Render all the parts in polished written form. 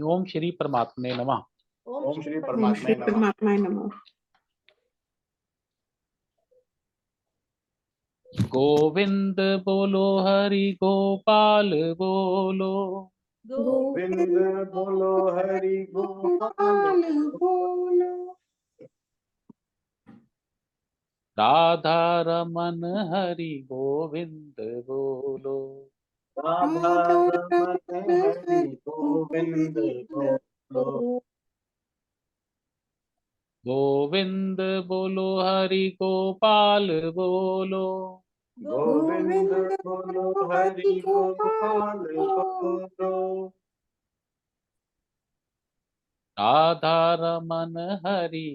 ओम श्री परमात्मे नमः। ओम श्री ओम श्री परमात्माय नमः। गोविंद बोलो हरि गोपाल बोलो, गोविंद बोलो हरि गोपाल बोलो, राधा रमन हरि गोविंद बोलो, राधा रमन हरि गोविंद बोलो, गोविंद बोलो हरि गोपाल बोलो, गोविंद बोलो हरि गोपाल बोलो, राधा रमन हरि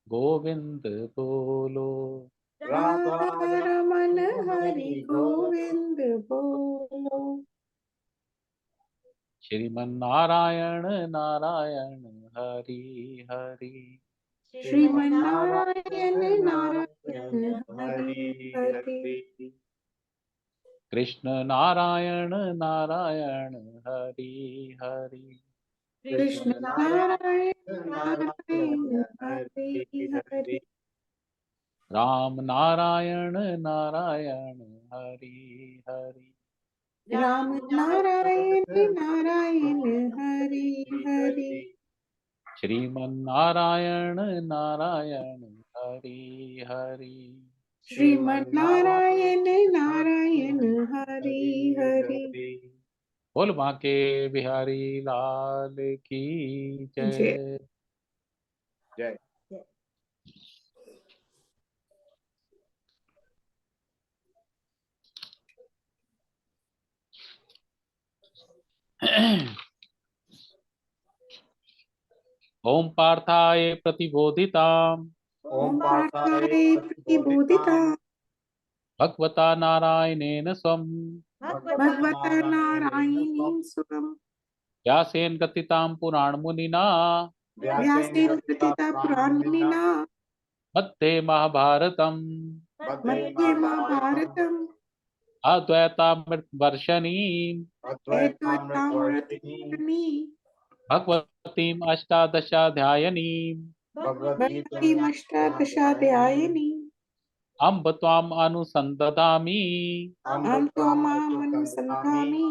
गोविंद बोलो, राधा रमन हरि गोविंद बोलो, श्रीमन नारायण नारायण हरि हरि, श्रीमन नारायण नारायण हरि हरि, कृष्ण नारायण नारायण हरि हरि, कृष्ण नारायण नारायण हरि हरि, राम नारायण नारायण हरि हरि, राम नारायण नारायण हरि हरि, श्रीमन नारायण नारायण हरि हरि, श्रीमन नारायण नारायण हरि हरि। बोल बांके बिहारी लाल की जय। जय। ओम पार्थाय प्रतिबोधिताम् ओम पार्थाय प्रतिबोधिताम् भगवता नारायणेन स्वम् भगवता नारायणेन स्वयं व्यासेन गतितां पुराणमुनिना व्यासेन कृतिता पुराणमुनिना मध्ये महाभारतम् मध्ये महाभारतम् अद्वैतामृतवर्षिणीम् अद्वैतामृतवर्षिणी भगवतीम् अष्टादशाध्यायिनीम् भगवतीमष्टादशाध्यायिनी अम्ब त्वाम् अनुसन्दधामि अहं त्वामनुसन्धामि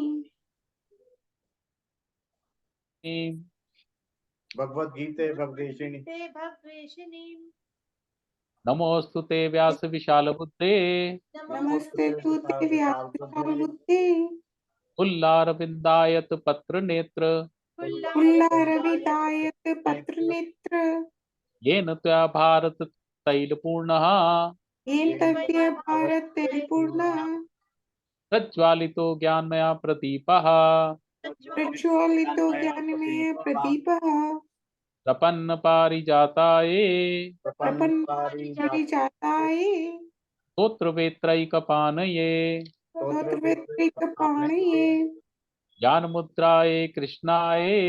भगवद्गीते भगवेशिनी नमोऽस्तु ते व्यास विशाल बुद्धे नमस्ते तुते व्यासकालबुद्धे पुल्लारविन्दायत पत्र नेत्र पुल्लारविदायत पत्रनेत्र येन त्वया भारत तैलपूर्णः येन तव्य भारत पूर्ण प्रज्वालितो ज्ञानमया प्रदीपः प्रज्वलितो ज्ञानमय प्रदीपः प्रपन्न पारिजाताये प्रपन्न परिजाताये स्तोत्रवेत्रैकपाणये स्तोत्रवेत्रैकपाणये ज्ञानमुद्राये कृष्णाये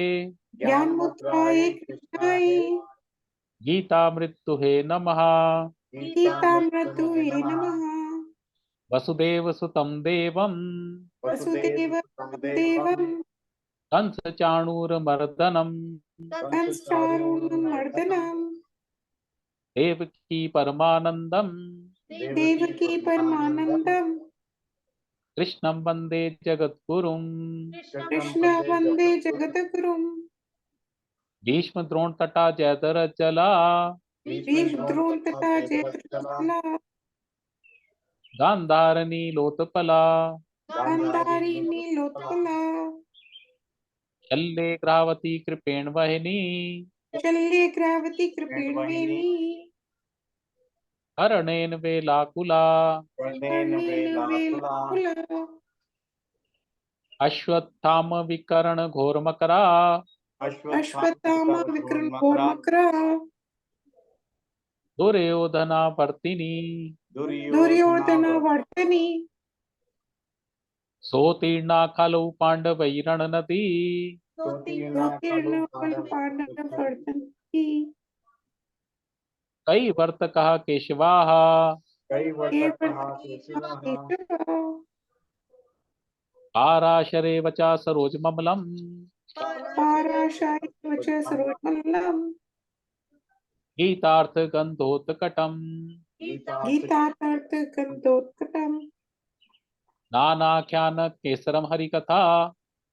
ज्ञानमुद्राये कृष्णाय गीतामृतुहे नमः। गीतामृतये नमः। वसुदेवसुतं देवं वसुदेवं कंसचाणूरमर्दनम् कंसचाणूरमर्दनम् देवकी परमानन्दम् देवकी परमानन्दम् कृष्णं वन्दे जगद्गुरुम्। कृष्ण वन्दे जगद्गुरुम्। भीष्मद्रोणतटा जयद्रथजला भीष्मद्रोण तथा जयद्रथजला गान्धारनी लोतपला गान्धारी नीलोत्पला शल्ये ग्रावती कृपेण वहिनी शल्ये ग्रावती कृपेणवेणी हरणेन वेलाकुला कर्णेन वेलाकुला अश्वत्थाम विकर्ण घोरमकरा अश्वत्थामा विकर्ण घोरमकरा दुर्योधना वर्तिनी दुर्योधना वर्तनी सोतीर्णा खलु पाण्डवैरणनदी उत्तीर्ण पांडव वर्तन्ति कैवर्तकः केशवाः पाराशरे वचा सरोजममलम् पाराशायी च सर्वमल्लम् गीतार्थ गंधोत्कटम गीतार्थ गंधोत्कटम् नानाख्यान केसरम हरिकथा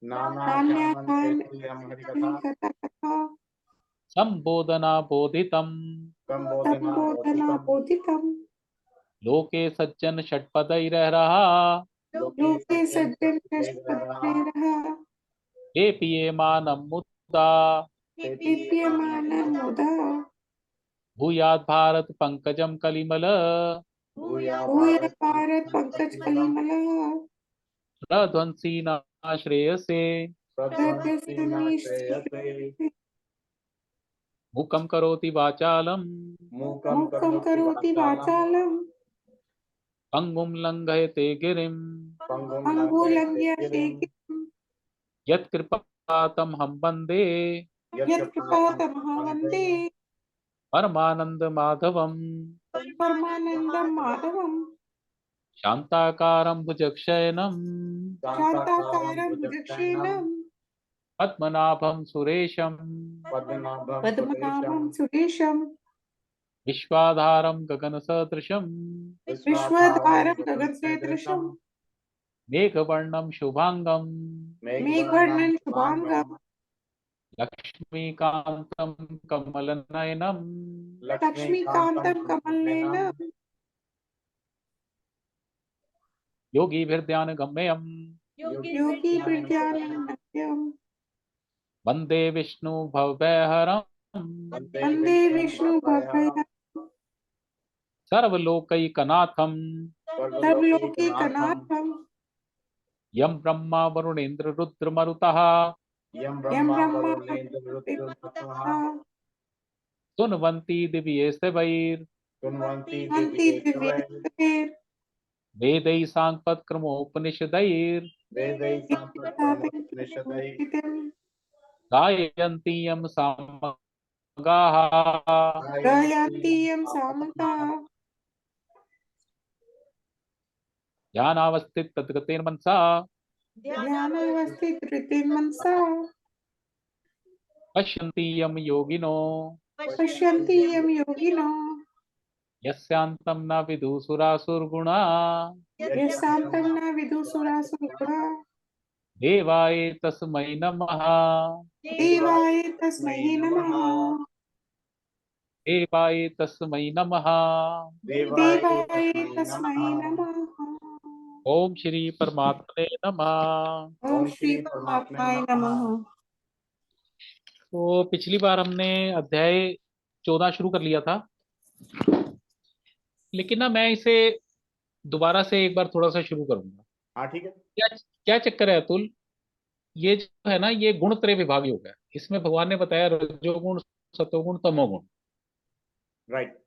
नान्याखान हरिकथा कथा कथा संबोधना बोधितम संबोधना बोधितम् लोके सज्जन षटपदैरह रहा लोके सज्जन रहा ये पिये मानम मुद्दा दीप्यमानं मुदा भूयात् भारत पंकजम कलिमल भूय भारत पंकज कलिमलः प्रध्वंसी न श्रेयसे मुखम करोति वाचालम मुखं करोति वाचालं पंगुम लंघयते गिरिम अंगुलंघ्यते यत्कृपातम हम वंदे यत्कृपातमः वन्दे परमानंद माधवम परमानन्दं माधवम् शांताकारं भुजगशयनम शान्ताकारं भुजगशयनं पद्मनाभं सुरेशम पद्मनाभं सुरेशं विश्वाधारं गगनसदृशम विश्वद्वारं गगनसदृशं मेघवर्णं शुभांगम मेघवर्णं शुभांगं लक्ष्मीकांतं कमलनयनम लक्ष्मीकान्तं कमलनयनं योगीभिर्ध्यान गम्यम योगी विद्यानन्दं वंदे विष्णु भवभयहरम वन्दे विष्णु भवभयहरं सर्वलोकैकनाथम सर्वलोकैकनाथं यम ब्रह्मा वरुणेन्द्र रुद्र मरुतः यं यं ब्रह्मा ब्रह्मा सुनवंती दिव्यैस्तवैर् कुन्वन्ति वन्ति दिव्यैः वेदैः साङ्गपत्क्रमोपनिषदैर् वेदैः सम्पत्तिनिषदैः गायन्ति यं सामगाः गायन्ति यं सामता ध्यानावस्थित तद्गतेर्मनसा ध्यानावस्थितमनसा पश्यन्ति यं योगिनो पश्यन्ति यं योगिनो यस्यान्तं न विदुसुरासुरगुणा यस्यान्तं न विदुसुरासुरगुणा देवाय तस्मै नमः देवाय तस्मै नमः देवाय तस्मै नमः देवाय तस्मै नमः ओम श्री परमात्मने नमः। ओम श्री परमात्माय नमः। तो पिछली बार हमने अध्याय 14 शुरू कर लिया था, लेकिन ना मैं इसे दोबारा से एक बार थोड़ा सा शुरू करूंगा। हाँ ठीक है। क्या क्या चक्कर है अतुल, ये जो है ना ये गुणत्रय विभाग योग है। इसमें भगवान ने बताया रजोगुण, सतोगुण, तमोगुण, राइट।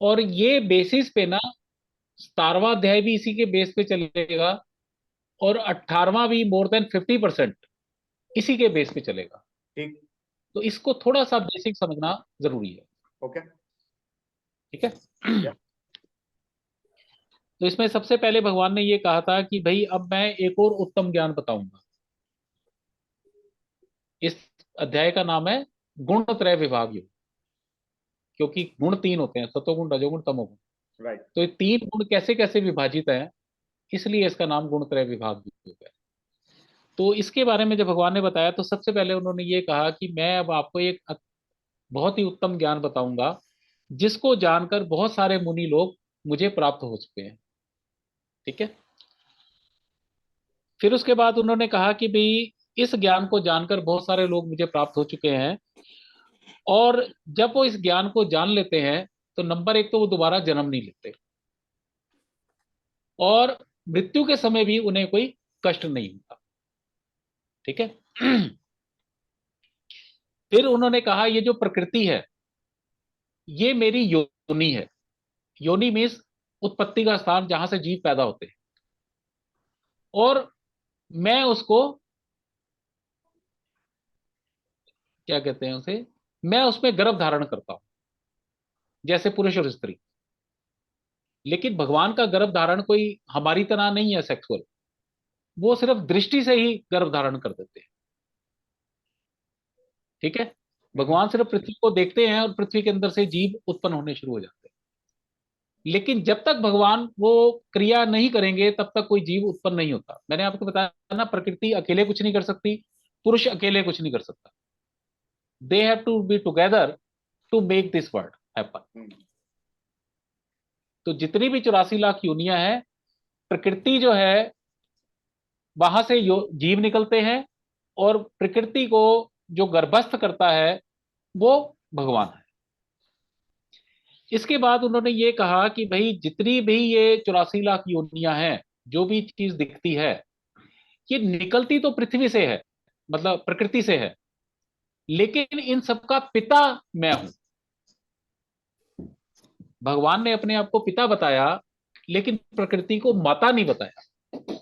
और ये बेसिस पे ना 17वां अध्याय भी इसी के बेस पे चलेगा और 18वां भी मोर देन 50% इसी के बेस पे चलेगा। ठीक। तो इसको थोड़ा सा बेसिक समझना जरूरी है। ओके ठीक है। तो इसमें सबसे पहले भगवान ने ये कहा था कि भाई अब मैं एक और उत्तम ज्ञान बताऊंगा। इस अध्याय का नाम है गुणत्रय विभाग योग, क्योंकि गुण 3 होते हैं, सतोगुण, रजोगुण, तमोगुण। राइट। तो ये 3 गुण कैसे कैसे विभाजित हैं, इसलिए इसका नाम गुणत्रय विभाग योग है। तो इसके बारे में जब भगवान ने बताया तो सबसे पहले उन्होंने ये कहा कि मैं अब आपको एक बहुत ही उत्तम ज्ञान बताऊंगा जिसको जानकर बहुत सारे मुनि लोग मुझे प्राप्त हो चुके हैं। ठीक है। फिर उसके बाद उन्होंने कहा कि भाई इस ज्ञान को जानकर बहुत सारे लोग मुझे प्राप्त हो चुके हैं, और जब वो इस ज्ञान को जान लेते हैं तो नंबर 1 तो वो दोबारा जन्म नहीं लेते, और मृत्यु के समय भी उन्हें कोई कष्ट नहीं होता। ठीक है। फिर उन्होंने कहा ये जो प्रकृति है ये मेरी योनि है। योनि मीन्स उत्पत्ति का स्थान, जहां से जीव पैदा होते हैं, और मैं उसको क्या कहते हैं, उसे मैं उसमें गर्भ धारण करता हूं जैसे पुरुष और स्त्री। लेकिन भगवान का गर्भ धारण कोई हमारी तरह नहीं है सेक्सुअल, वो सिर्फ दृष्टि से ही गर्भ धारण कर देते हैं। ठीक है, भगवान सिर्फ पृथ्वी को देखते हैं और पृथ्वी के अंदर से जीव उत्पन्न होने शुरू हो जाते हैं। लेकिन जब तक भगवान वो क्रिया नहीं करेंगे तब तक कोई जीव उत्पन्न नहीं होता। मैंने आपको बताया ना, प्रकृति अकेले कुछ नहीं कर सकती, पुरुष अकेले कुछ नहीं कर सकता। They have to be together to make this world happen. तो जितनी भी 84 लाख योनियां हैं, प्रकृति जो है वहां से जीव निकलते हैं, और प्रकृति को जो गर्भस्थ करता है वो भगवान है। इसके बाद उन्होंने ये कहा कि भाई जितनी भी ये 84 लाख योनियां हैं, जो भी चीज दिखती है, ये निकलती तो पृथ्वी से है, मतलब प्रकृति से है, लेकिन इन सबका पिता मैं हूं। भगवान ने अपने आप को पिता बताया, लेकिन प्रकृति को माता नहीं बताया।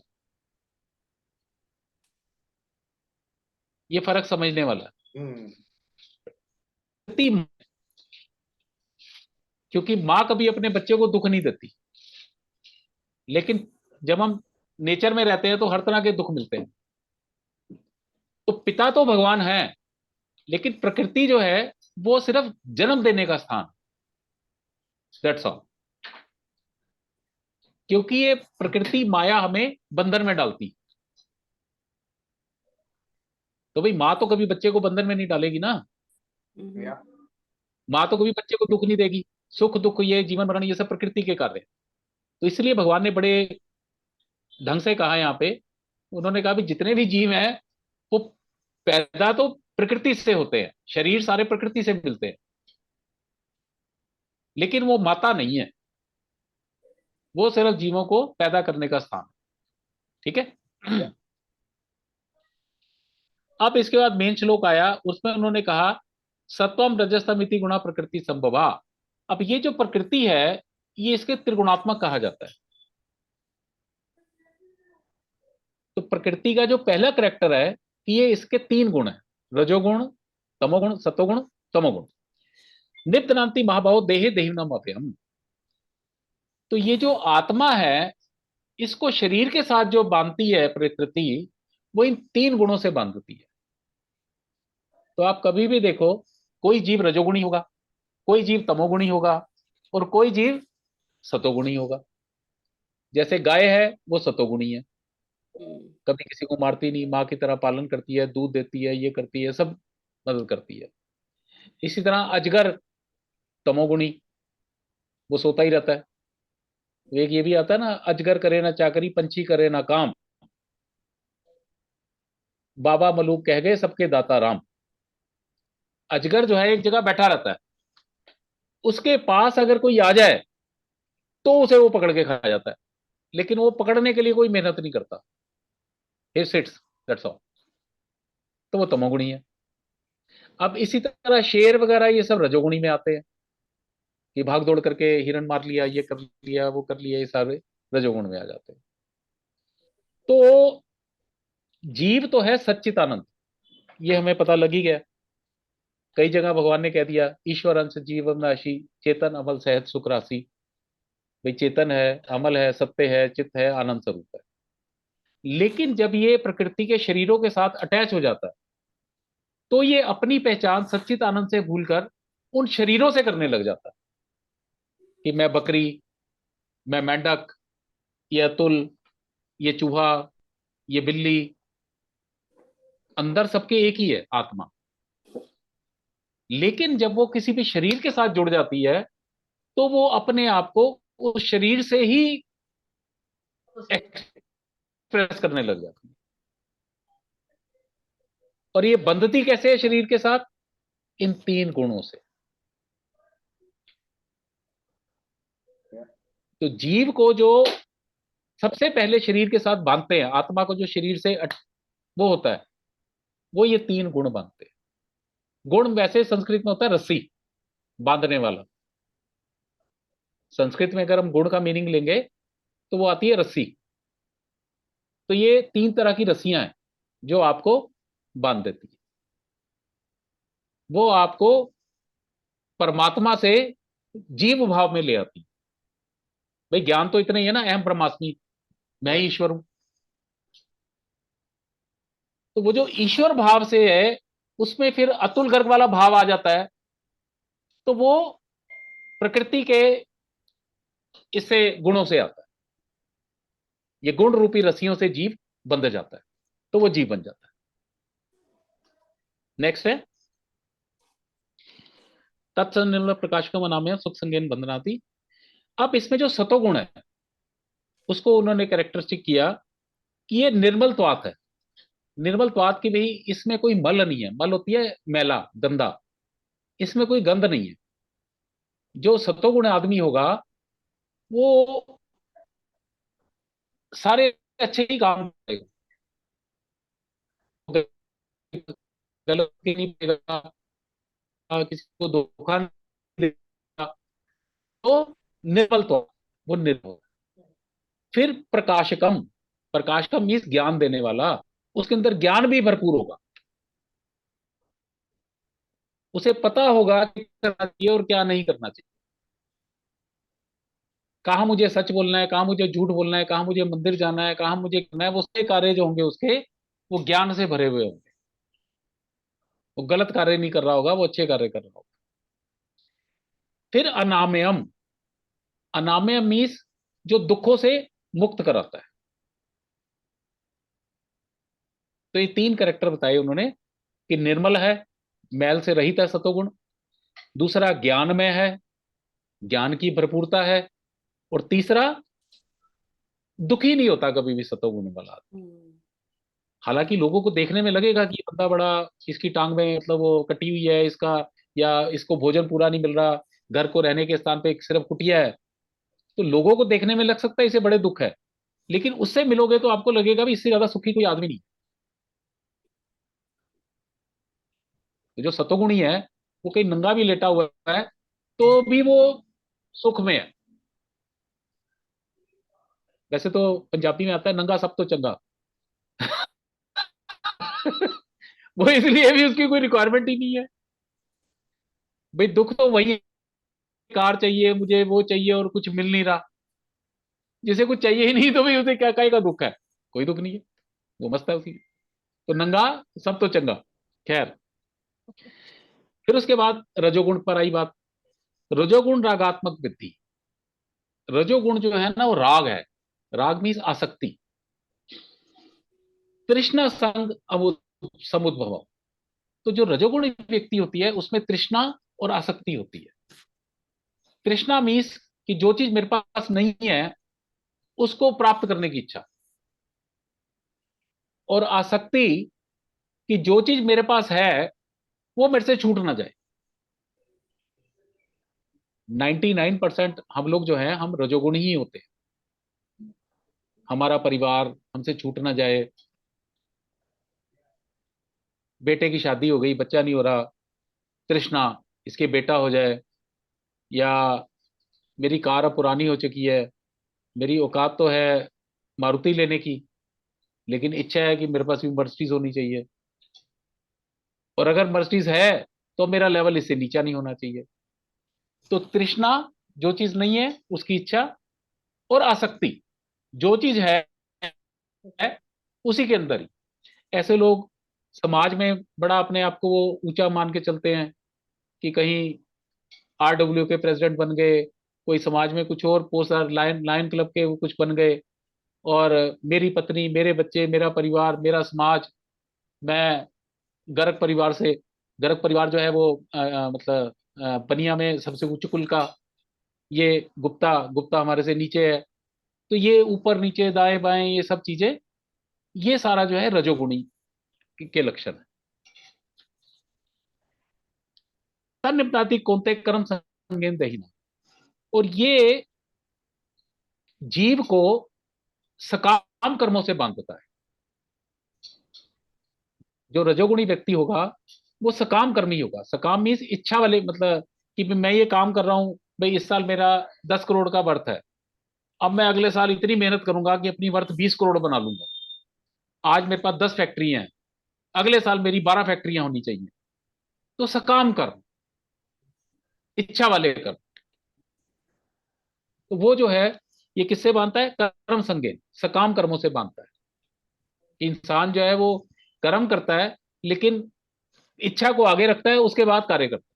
ये फर्क समझने वाला है। क्योंकि मां कभी अपने बच्चे को दुख नहीं देती, लेकिन जब हम नेचर में रहते हैं तो हर तरह के दुख मिलते हैं। तो पिता तो भगवान है, लेकिन प्रकृति जो है वो सिर्फ जन्म देने का स्थान, दैट्स ऑल। क्योंकि ये प्रकृति माया हमें बंधन में डालती। तो भाई मां तो कभी बच्चे को बंधन में नहीं डालेगी ना। मां तो कभी बच्चे को दुख नहीं देगी। सुख दुख, ये जीवन मरण, ये सब प्रकृति के कार्य हैं। तो इसलिए भगवान ने बड़े ढंग से कहा यहाँ पे, उन्होंने कहा भी जितने भी जीव हैं वो पैदा तो प्रकृति से होते हैं, शरीर सारे प्रकृति से मिलते हैं, लेकिन वो माता नहीं है, वो सिर्फ जीवों को पैदा करने का स्थान। ठीक है। अब इसके बाद मेन श्लोक आया, उसमें उन्होंने कहा सत्वम रजस्तम इति गुणा प्रकृति संभवा। अब ये जो प्रकृति है, ये इसके त्रिगुणात्मक कहा जाता है। तो प्रकृति का जो पहला करेक्टर है कि ये इसके 3 गुण है, रजोगुण, तमोगुण, सतोगुण, तमोगुण। नित्य नांति महाभाव देहे देहिनम अभयम। तो ये जो आत्मा है, इसको शरीर के साथ जो बांधती है प्रकृति, वो इन 3 गुणों से बांधती है। तो आप कभी भी देखो, कोई जीव रजोगुणी होगा, कोई जीव तमोगुणी होगा, और कोई जीव सतोगुणी होगा। जैसे गाय है वो सतोगुणी है, कभी किसी को मारती नहीं, माँ की तरह पालन करती है, दूध देती है, ये करती है, सब मदद करती है। इसी तरह अजगर तमोगुणी, वो सोता ही रहता है। एक ये भी आता है ना, अजगर करे ना चाकरी, पंछी करे ना काम, बाबा मलूक कह गए सबके दाता राम। अजगर जो है एक जगह बैठा रहता है, उसके पास अगर कोई आ जाए तो उसे वो पकड़ के खा जाता है, लेकिन वो पकड़ने के लिए कोई मेहनत नहीं करता। He sits, that's all. तो वो तमोगुणी है। अब इसी तरह शेर वगैरह ये सब रजोगुणी में आते हैं, कि भाग दौड़ करके हिरण मार लिया, ये कर लिया, वो कर लिया, ये सारे रजोगुण में आ जाते हैं। तो जीव तो है सच्चिदानंद, ये हमें पता लग ही गया। कई जगह भगवान ने कह दिया ईश्वर अंश जीव नाशी, चेतन अमल सहज सुख राशि। भाई चेतन है, अमल है, सत्य है, चित्त है, आनंद स्वरूप है। लेकिन जब ये प्रकृति के शरीरों के साथ अटैच हो जाता है, तो ये अपनी पहचान सच्चित आनंद से भूलकर उन शरीरों से करने लग जाता है, कि मैं बकरी, मैं मेंढक, ये अतुल, ये चूहा, ये बिल्ली। अंदर सबके एक ही है आत्मा। लेकिन जब वो किसी भी शरीर के साथ जुड़ जाती है, तो वो अपने आप को उस शरीर से ही एक्सप्रेस करने लग जाती है। और ये बंधती कैसे है शरीर के साथ? इन 3 गुणों से। तो जीव को जो सबसे पहले शरीर के साथ बांधते हैं, आत्मा को जो शरीर से वो होता है, वो ये 3 गुण बांधते हैं। गुण वैसे संस्कृत में होता है रस्सी, बांधने वाला। संस्कृत में अगर हम गुण का मीनिंग लेंगे तो वो आती है रस्सी। तो ये 3 तरह की रस्सियां हैं जो आपको बांध देती है। वो आपको परमात्मा से जीव भाव में ले आती है। भाई ज्ञान तो इतना ही है ना, अहम ब्रह्मास्मि, मैं ही ईश्वर हूं। तो वो जो ईश्वर भाव से है, उसमें फिर अतुल गर्ग वाला भाव आ जाता है, तो वो प्रकृति के इससे गुणों से आता है। ये गुण रूपी रस्सियों से जीव बंध जाता है, तो वो जीव बन जाता है। नेक्स्ट है तत्संग प्रकाशकम अनामय सुख संज्ञान बंधनाति। अब इसमें जो सतोगुण है उसको उन्होंने कैरेक्टरिस्टिक किया कि ये निर्मल त्वात है। निर्मल त्वात की भाई इसमें कोई मल नहीं है, मल होती है मैला गंदा, इसमें कोई गंध नहीं है। जो सतोगुण आदमी होगा वो सारे अच्छे ही काम करेगा, गलत नहीं करेगा, किसी को धोखा नहीं देगा, तो निर्मल त्वात, वो निर्मल। फिर प्रकाशकम, प्रकाशकम मीन्स ज्ञान देने वाला, उसके अंदर ज्ञान भी भरपूर होगा, उसे पता होगा कि करना चाहिए और क्या नहीं करना चाहिए, कहाँ मुझे सच बोलना है, कहाँ मुझे झूठ बोलना है, कहाँ मुझे मंदिर जाना है, कहाँ मुझे करना है। वो सारे कार्य जो होंगे उसके, वो ज्ञान से भरे हुए होंगे। वो गलत कार्य नहीं कर रहा होगा, वो अच्छे कार्य कर रहा होगा। फिर अनामयम, अनामयम मीन्स जो दुखों से मुक्त कराता है। तो ये तीन कैरेक्टर बताए उन्होंने कि निर्मल है, मैल से रहित है सतोगुण, दूसरा ज्ञानमय है, ज्ञान की भरपूरता है, और तीसरा दुखी नहीं होता कभी भी सतोगुण वाला आदमी। हालांकि लोगों को देखने में लगेगा कि ये बंदा बड़ा, इसकी टांग में मतलब वो कटी हुई है इसका, या इसको भोजन पूरा नहीं मिल रहा, घर को रहने के स्थान पे सिर्फ कुटिया है, तो लोगों को देखने में लग सकता है इसे बड़े दुख है। लेकिन उससे मिलोगे तो आपको लगेगा भी इससे ज्यादा सुखी कोई आदमी नहीं। तो जो सतोगुणी है वो कहीं नंगा भी लेटा हुआ है तो भी वो सुख में है। वैसे तो पंजाबी में आता है नंगा सब तो चंगा। वो इसलिए भी उसकी कोई रिक्वायरमेंट ही नहीं है। भाई दुख तो वही है, कार चाहिए मुझे, वो चाहिए और कुछ मिल नहीं रहा। जिसे कुछ चाहिए ही नहीं तो भाई उसे क्या काय का दुख है, कोई दुख नहीं है, वो मस्त है उसी। तो नंगा सब तो चंगा। खैर, फिर उसके बाद रजोगुण पर आई बात। रजोगुण रागात्मक वृद्धि। रजोगुण जो है ना वो राग है। राग मीन्स आसक्ति। तृष्णा संग समुद्भव। तो जो रजोगुण व्यक्ति होती है उसमें तृष्णा और आसक्ति होती है। तृष्णा मीन्स कि जो चीज मेरे पास नहीं है उसको प्राप्त करने की इच्छा, और आसक्ति कि जो चीज मेरे पास है वो मेरे से छूट ना जाए। 99% हम लोग जो है हम रजोगुणी ही होते हैं। हमारा परिवार हमसे छूट ना जाए, बेटे की शादी हो गई बच्चा नहीं हो रहा, तृष्णा इसके बेटा हो जाए, या मेरी कार अब पुरानी हो चुकी है, मेरी औकात तो है मारुति लेने की, लेकिन इच्छा है कि मेरे पास भी मर्सिडीज होनी चाहिए, और अगर मर्सिडीज है तो मेरा लेवल इससे नीचा नहीं होना चाहिए। तो तृष्णा जो चीज नहीं है उसकी इच्छा, और आसक्ति जो चीज है उसी के अंदर ही। ऐसे लोग समाज में बड़ा अपने आप को वो ऊंचा मान के चलते हैं कि कहीं RW के प्रेसिडेंट बन गए, कोई समाज में कुछ और पोस्ट, लायन लायन क्लब के वो कुछ बन गए, और मेरी पत्नी मेरे बच्चे मेरा परिवार मेरा समाज, मैं गर्ग परिवार से, गर्ग परिवार जो है वो मतलब बनिया में सबसे उच्च कुल का, ये गुप्ता गुप्ता हमारे से नीचे है। तो ये ऊपर नीचे दाएं बाएं ये सब चीजें, ये सारा जो है रजोगुणी के लक्षण है। तन्निपदाति कौनते कर्म संगेन दहीना। और ये जीव को सकाम कर्मों से बांधता है। जो रजोगुणी व्यक्ति होगा वो सकाम कर्मी होगा। सकाम मीन्स इच्छा वाले, मतलब कि मैं ये काम कर रहा हूं, भाई इस साल मेरा 10 करोड़ का वर्थ है, अब मैं अगले साल इतनी मेहनत करूंगा कि अपनी वर्थ 20 करोड़ बना लूंगा। आज मेरे पास 10 फैक्ट्री हैं, अगले साल मेरी 12 फैक्ट्रियां होनी चाहिए। तो सकाम कर्म, इच्छा वाले कर्म, तो वो जो है ये किससे बांधता है? कर्म संगेन, सकाम कर्मों से बांधता है। इंसान जो है वो कर्म करता है, लेकिन इच्छा को आगे रखता है, उसके बाद कार्य करता है।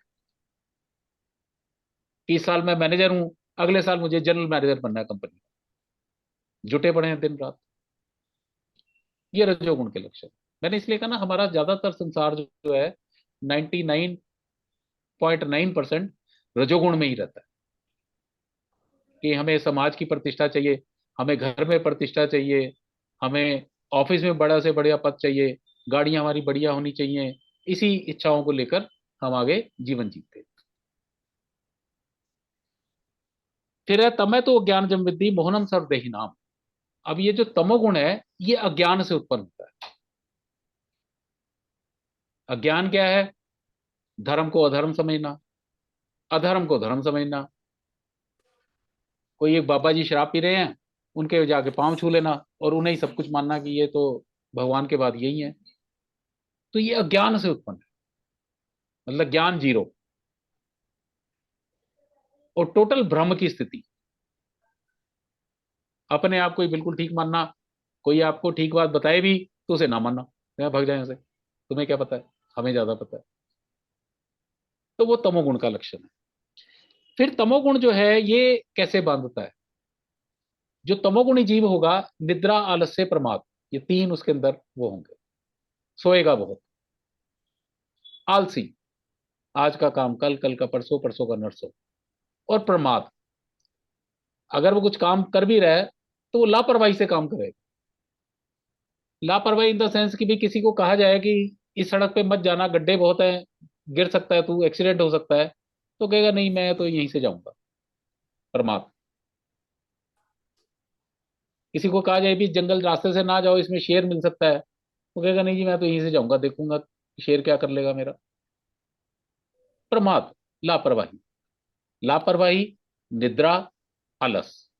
कि इस साल मैं मैनेजर हूं, अगले साल मुझे जनरल मैनेजर बनना है कंपनी, जुटे पड़े हैं दिन रात। ये रजोगुण के लक्षण। मैंने इसलिए कहा ना, हमारा ज्यादातर संसार जो है 99.9% रजोगुण में ही रहता है। कि हमें समाज की प्रतिष्ठा चाहिए, हमें घर में प्रतिष्ठा चाहिए, हमें ऑफिस में बड़ा से बड़ा पद चाहिए, गाड़ियां हमारी बढ़िया होनी चाहिए, इसी इच्छाओं को लेकर हम आगे जीवन जीते हैं। फिर है तमे तो ज्ञान जम विद्धि मोहनम सर्वदेहि नाम। अब ये जो तमोगुण है, ये अज्ञान से उत्पन्न होता है। अज्ञान क्या है? धर्म को अधर्म समझना, अधर्म को धर्म समझना। कोई एक बाबा जी शराब पी रहे हैं, उनके जाके पांव छू लेना और उन्हें ही सब कुछ मानना कि ये तो भगवान के बाद यही है। तो ये अज्ञान से उत्पन्न है, मतलब ज्ञान जीरो और टोटल भ्रम की स्थिति। अपने आप को ही बिल्कुल ठीक मानना, कोई आपको ठीक बात बताए भी तो उसे ना मानना, मैं भाग जाए से, तुम्हें क्या पता है, हमें ज्यादा पता है। तो वो तमोगुण का लक्षण है। फिर तमोगुण जो है ये कैसे बांधता है? जो तमोगुणी जीव होगा, निद्रा, आलस्य, प्रमाद, ये तीन उसके अंदर वो होंगे। सोएगा बहुत, आलसी, आज का काम कल, कल का परसों, परसों का नरसों। और प्रमाद, अगर वो कुछ काम कर भी रहा है तो वो लापरवाही से काम करेगा। लापरवाही इन द सेंस कि भी किसी को कहा जाए कि इस सड़क पे मत जाना, गड्ढे बहुत हैं, गिर सकता है तू, एक्सीडेंट हो सकता है, तो कहेगा नहीं मैं तो यहीं से जाऊंगा। प्रमाद। किसी को कहा जाए भी जंगल रास्ते से ना जाओ, इसमें शेर मिल सकता है, तो कहेगा नहीं जी मैं तो यहीं से जाऊंगा, देखूंगा शेर क्या कर लेगा मेरा। प्रमाद, लापरवाही। लापरवाही, निद्रा, आलस।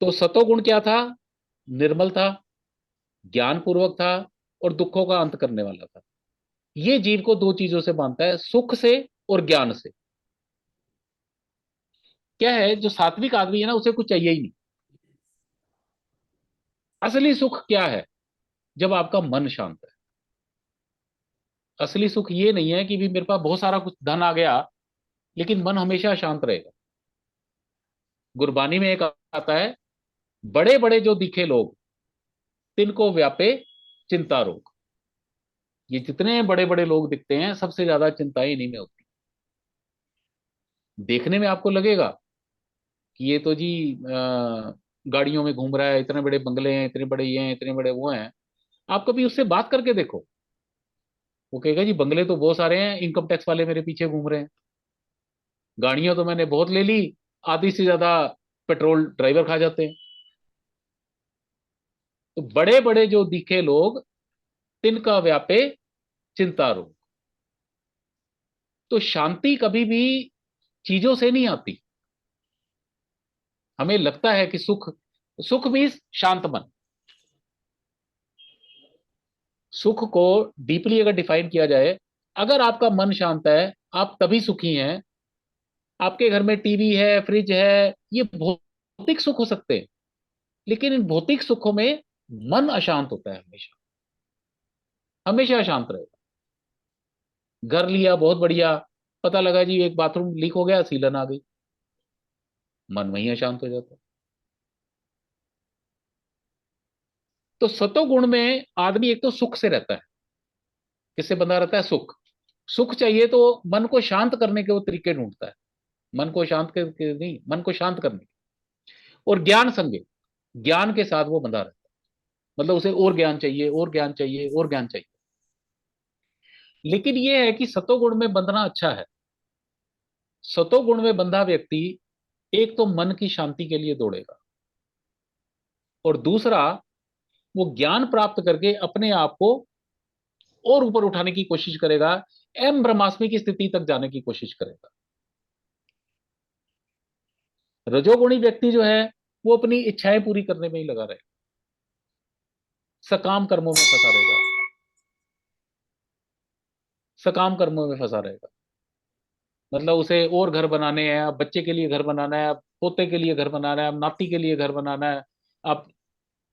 तो सतोगुण क्या था? निर्मल था, ज्ञानपूर्वक था और दुखों का अंत करने वाला था। ये जीव को दो चीजों से बांधता है, सुख से और ज्ञान से। क्या है, जो सात्विक आदमी है ना, उसे कुछ चाहिए ही नहीं। असली सुख क्या है? जब आपका मन शांत है। असली सुख ये नहीं है कि भी मेरे पास बहुत सारा कुछ धन आ गया लेकिन मन हमेशा शांत रहेगा। गुरबानी में एक आता है, बड़े बड़े जो दिखे लोग, तिनको व्यापे चिंता रोग। ये जितने बड़े बड़े लोग दिखते हैं, सबसे ज्यादा चिंताएं इन्हीं में होती हैं। देखने में आपको लगेगा कि ये तो जी गाड़ियों में घूम रहा है, इतने बड़े बंगले हैं, इतने बड़े ये हैं, इतने बड़े वो हैं। आप कभी उससे बात करके देखो, वो कहेगा जी बंगले तो बहुत सारे हैं, इनकम टैक्स वाले मेरे पीछे घूम रहे हैं, गाड़ियां तो मैंने बहुत ले ली, आधी से ज्यादा पेट्रोल ड्राइवर खा जाते हैं। तो बड़े बड़े जो दिखे लोग, तिनका व्यापे चिंता रोग। तो शांति कभी भी चीजों से नहीं आती। हमें लगता है कि सुख, सुख मीन्स शांत मन। सुख को डीपली अगर डिफाइन किया जाए, अगर आपका मन शांत है, आप तभी सुखी हैं। आपके घर में टीवी है, फ्रिज है, ये भौतिक सुख हो सकते हैं, लेकिन इन भौतिक सुखों में मन अशांत होता है हमेशा। हमेशा अशांत रहेगा। घर लिया बहुत बढ़िया, पता लगा जी एक बाथरूम लीक हो गया, सीलन आ गई, मन वहीं अशांत हो जाता है। तो सतोगुण में आदमी एक तो सुख से रहता है। किससे बंधा रहता है? सुख। सुख चाहिए तो मन को शांत करने के वो तरीके ढूंढता है। मन को शांत करके नहीं, मन को शांत करने के। और ज्ञान संगे, ज्ञान के साथ वो बंधा रहता है। मतलब उसे और ज्ञान चाहिए, और ज्ञान चाहिए, और ज्ञान चाहिए। लेकिन ये है कि सतोगुण में बंधना अच्छा है। सतोगुण में बंधा व्यक्ति एक तो मन की शांति के लिए दौड़ेगा, और दूसरा वो ज्ञान प्राप्त करके अपने आप को और ऊपर उठाने की कोशिश करेगा, एम ब्रह्मास्मि की स्थिति तक जाने की कोशिश करेगा। रजोगुणी व्यक्ति जो है, वो अपनी इच्छाएं पूरी करने में ही लगा रहेगा, सकाम कर्मों में फंसा रहेगा, सकाम कर्मों में फंसा रहेगा। मतलब उसे और घर बनाने हैं, अब बच्चे के लिए घर बनाना है, अब पोते के लिए घर बनाना है, अब नाती के लिए घर बनाना है, अब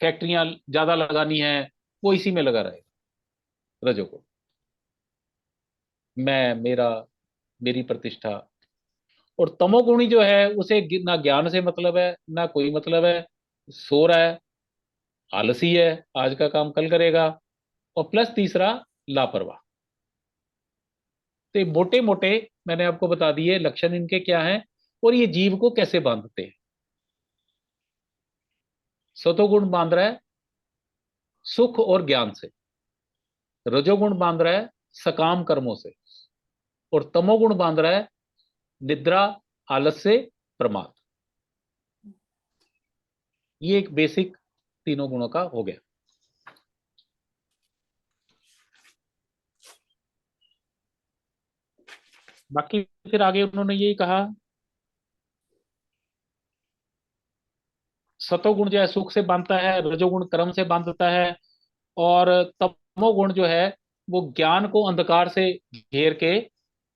फैक्ट्रियां ज्यादा लगानी है, वो इसी में लगा रहेगा। रजोगुण। मैं, मेरा, मेरी प्रतिष्ठा। और तमोगुणी जो है उसे ना ज्ञान से मतलब है, ना कोई मतलब है, सो रहा है, आलसी है, आज का काम कल करेगा, और प्लस तीसरा लापरवाह। तो मोटे मोटे मैंने आपको बता दिए लक्षण इनके क्या हैं और ये जीव को कैसे बांधते हैं। सतोगुण बांध रहा है सुख और ज्ञान से, रजोगुण बांध रहा है सकाम कर्मों से, और तमोगुण बांध रहा है निद्रा, आलस्य, प्रमाद। ये एक बेसिक तीनों गुणों का हो गया। बाकी फिर आगे उन्होंने यही कहा, सतोगुण जो है सुख से बांधता है, रजोगुण कर्म से बांधता है, और तमोगुण जो है वो ज्ञान को अंधकार से घेर के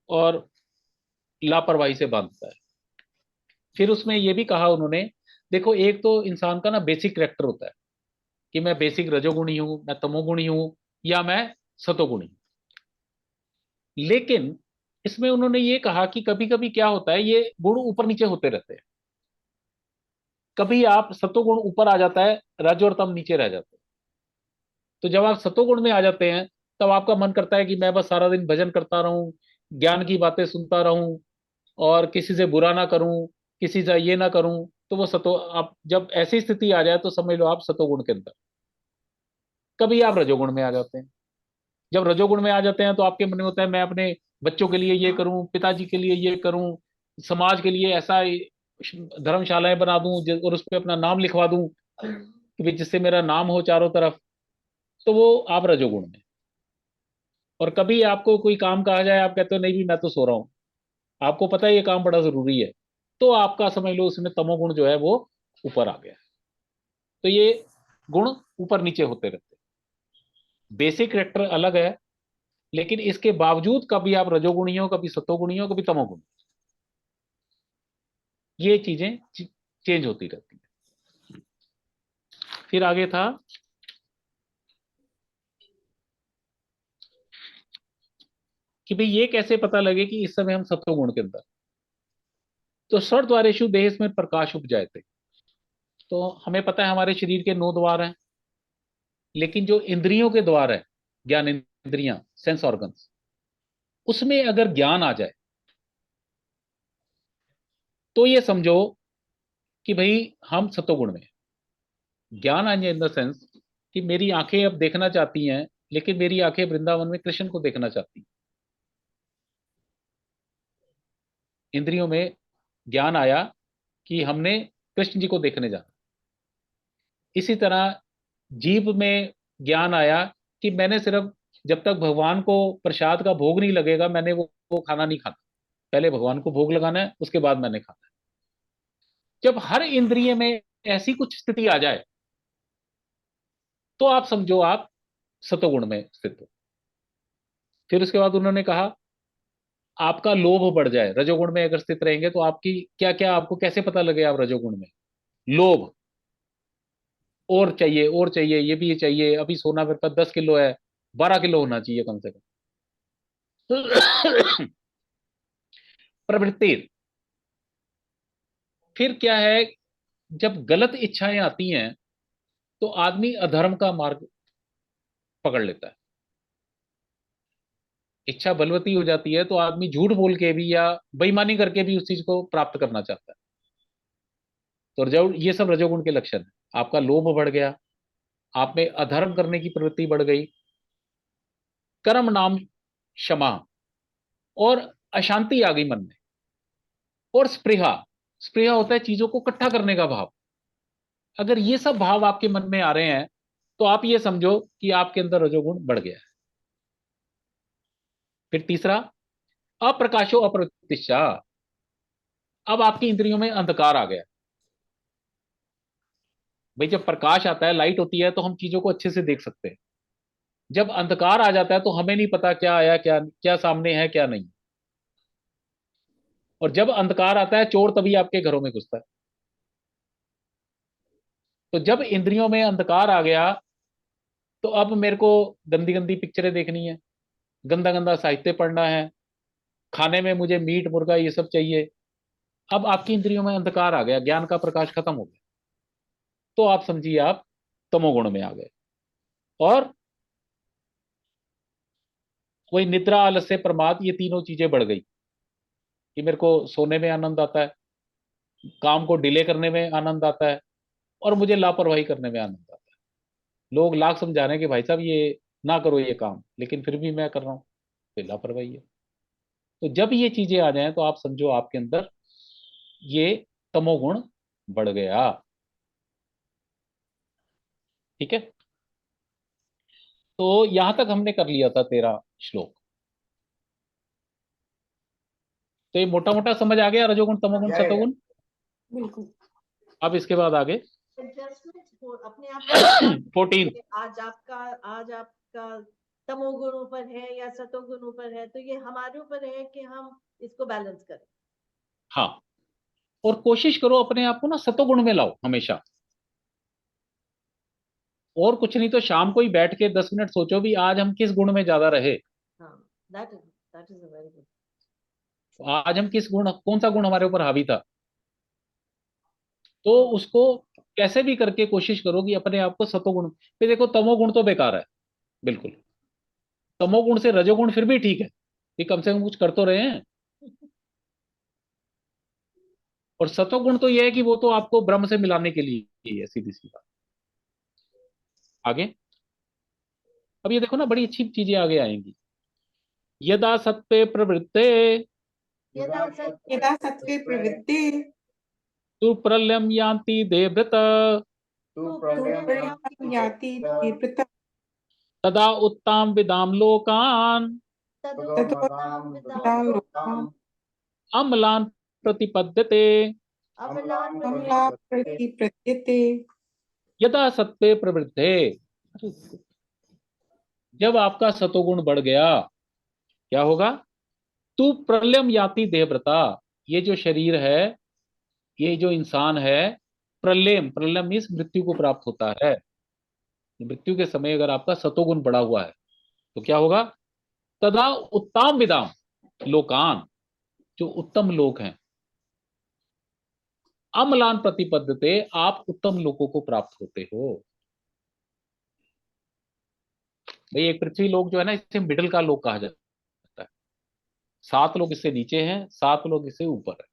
और लापरवाही से बांधता है। फिर उसमें ये भी कहा उन्होंने, देखो एक तो इंसान का ना बेसिक करेक्टर होता है कि मैं बेसिक रजोगुणी हूं, मैं तमोगुणी हूं, या मैं सतोगुणी हूं। लेकिन इसमें उन्होंने ये कहा कि कभी कभी क्या होता है, ये गुण ऊपर नीचे होते रहते हैं। कभी आप सतोगुण ऊपर आ जाता है, रज और तम नीचे रह जाते हैं। तो जब आप सतोगुण में आ जाते हैं तब आपका मन करता है कि मैं बस सारा दिन भजन करता रहूं, ज्ञान की बातें सुनता रहूं, और किसी से बुरा ना करूं, किसी से ये ना करूं। तो वो सतो आप जब ऐसी स्थिति आ जाए तो समझ लो आप सतोगुण के अंदर। कभी आप रजोगुण में आ जाते हैं। जब रजोगुण में आ जाते हैं तो आपके मन में होता है मैं अपने बच्चों के लिए ये करूं, पिताजी के लिए ये करूं, समाज के लिए ऐसा धर्मशालाएं बना दूं और उस पर अपना नाम लिखवा दूं कि भाई जिससे मेरा नाम हो चारों तरफ। तो वो आप रजोगुण में। और कभी आपको कोई काम कहा जाए, आप कहते हो नहीं भी मैं तो सो रहा हूं, आपको पता है ये काम बड़ा जरूरी है, तो आपका समझ लो उसमें तमोगुण जो है वो ऊपर आ गया। तो ये गुण ऊपर नीचे होते रहते हैं, बेसिक कैरेक्टर अलग है, लेकिन इसके बावजूद कभी आप रजोगुणी हो, कभी सतोगुणी हो, कभी तमोगुणी, ये चीजें चेंज होती रहती हैं। फिर आगे था कि भाई ये कैसे पता लगे कि इस समय हम सत्वगुण के अंदर। तो स्वर्द्वारेषु देह में प्रकाश उपजाए थे। तो हमें पता है हमारे शरीर के 9 द्वार हैं, लेकिन जो इंद्रियों के द्वार है, ज्ञान इंद्रियां, सेंस ऑर्गन्स, उसमें अगर ज्ञान आ जाए तो ये समझो कि भाई हम सत्वगुण में हैं। ज्ञान आ जाए इन द सेंस कि मेरी आंखें अब देखना चाहती हैं, लेकिन मेरी आंखें वृंदावन में कृष्ण को देखना चाहती हैं। इंद्रियों में ज्ञान आया कि हमने कृष्ण जी को देखने जाना। इसी तरह जीव में ज्ञान आया कि मैंने सिर्फ जब तक भगवान को प्रसाद का भोग नहीं लगेगा मैंने वो खाना नहीं खाना, पहले भगवान को भोग लगाना है उसके बाद मैंने खाना है। जब हर इंद्रिय में ऐसी कुछ स्थिति आ जाए तो आप समझो आप सतोगुण में स्थित हो। फिर उसके बाद उन्होंने कहा आपका लोभ बढ़ जाए, रजोगुण में अगर स्थित रहेंगे तो आपकी क्या क्या, आपको कैसे पता लगे आप रजोगुण में। लोभ, और चाहिए और चाहिए, ये भी चाहिए, अभी सोना मेरे पास 10 किलो है, 12 किलो होना चाहिए कम से कम। प्रवृत्ति। फिर क्या है, जब गलत इच्छाएं आती हैं तो आदमी अधर्म का मार्ग पकड़ लेता है। इच्छा बलवती हो जाती है तो आदमी झूठ बोल के भी या बेईमानी करके भी उस चीज को प्राप्त करना चाहता है। तो जब ये सब रजोगुण के लक्षण है, आपका लोभ बढ़ गया, आप में अधर्म करने की प्रवृत्ति बढ़ गई, कर्म नाम क्षमा, और अशांति आ गई मन में, और स्पृहा। स्पृहा होता है चीजों को इकट्ठा करने का भाव। अगर ये सब भाव आपके मन में आ रहे हैं तो आप ये समझो कि आपके अंदर रजोगुण बढ़ गया है। फिर तीसरा, अप्रकाशो अप्रतिष्ठा। अब आपकी इंद्रियों में अंधकार आ गया। भाई जब प्रकाश आता है, लाइट होती है, तो हम चीजों को अच्छे से देख सकते हैं। जब अंधकार आ जाता है तो हमें नहीं पता क्या आया, क्या क्या सामने है, क्या नहीं। और जब अंधकार आता है चोर तभी आपके घरों में घुसता है। तो जब इंद्रियों में अंधकार आ गया तो अब मेरे को गंदी गंदी पिक्चरें देखनी है, गंदा गंदा साहित्य पढ़ना है, खाने में मुझे मीट मुर्गा ये सब चाहिए। अब आपकी इंद्रियों में अंधकार आ गया, ज्ञान का प्रकाश खत्म हो गया, तो आप समझिए आप तमोगुण में आ गए। और वही निद्रा, आलस्य, प्रमाद, ये तीनों चीजें बढ़ गई कि मेरे को सोने में आनंद आता है, काम को डिले करने में आनंद आता है, और मुझे लापरवाही करने में आनंद आता है। लोग लाख समझा रहे हैं कि भाई साहब ये ना करो ये काम, लेकिन फिर भी मैं कर रहा हूँ, तो लापरवाही है। तो जब ये चीजें आ जाएं तो आप समझो आपके अंदर ये तमोगुण बढ़ गया। ठीक है, तो यहां तक हमने कर लिया था 13 श्लोक। तो ये मोटा मोटा समझ आ गया, रजोगुण, तमोगुण, Yeah, yeah, सतोगुण। बिल्कुल। अब इसके बाद आगे एडजस्टमेंट हो अपने आप 14। आज आपका तमोगुण ऊपर है या सतोगुण ऊपर है, तो ये हमारे ऊपर है कि हम इसको बैलेंस करें। हाँ, और कोशिश करो अपने आप को ना सतोगुण में लाओ हमेशा। और कुछ नहीं तो शाम को ही बैठ के 10 मिनट सोचो भी आज हम किस गुण में ज्यादा रहे, हाँ, that is a very good. आज हम किस गुण, कौन सा गुण हमारे ऊपर हावी था। तो उसको कैसे भी करके कोशिश करो कि अपने आप को सतोगुण पे देखो। तमोगुण तो बेकार है बिल्कुल, तमोगुण से रजोगुण फिर भी ठीक है कि कम से कम कुछ कर तो रहे हैं। और सतोगुण तो यह है कि वो तो आपको ब्रह्म से मिलाने के लिए ही है, सीधी सी बात। आगे अब ये देखो ना, बड़ी अच्छी चीजें आगे आएंगी। यदा सत्वे प्रवृत्ते यदा सत्त्वे प्रवृत्ते तु प्रलयम यान्ति देवव्रत तू तु प्रलयम प्रलयं याति देवव्रतः तदा उत्ताम विदाम लोकान ततो विदां लोकान् अम्लान प्रतिपद्यते। अम्ला प्रतिपद्यते। यदा सत्वे प्रवृत्ते, जब आपका सतोगुण बढ़ गया क्या होगा? तू प्रलयम याति देहव्रता, ये जो शरीर है, ये जो इंसान है, प्रलयम, प्रलयम मीन्स मृत्यु को प्राप्त होता है। मृत्यु के समय अगर आपका सतोगुण बढ़ा हुआ है तो क्या होगा? तदा उत्तम विदाम लोकान, जो उत्तम लोक हैं, अम्लान प्रतिपद्यते, आप उत्तम लोकों को प्राप्त होते हो। भाई एक पृथ्वी लोक जो है ना, इसे मिडिल का लोक कहा जाता है। 7 लोग इससे नीचे हैं, 7 लोग इससे ऊपर है।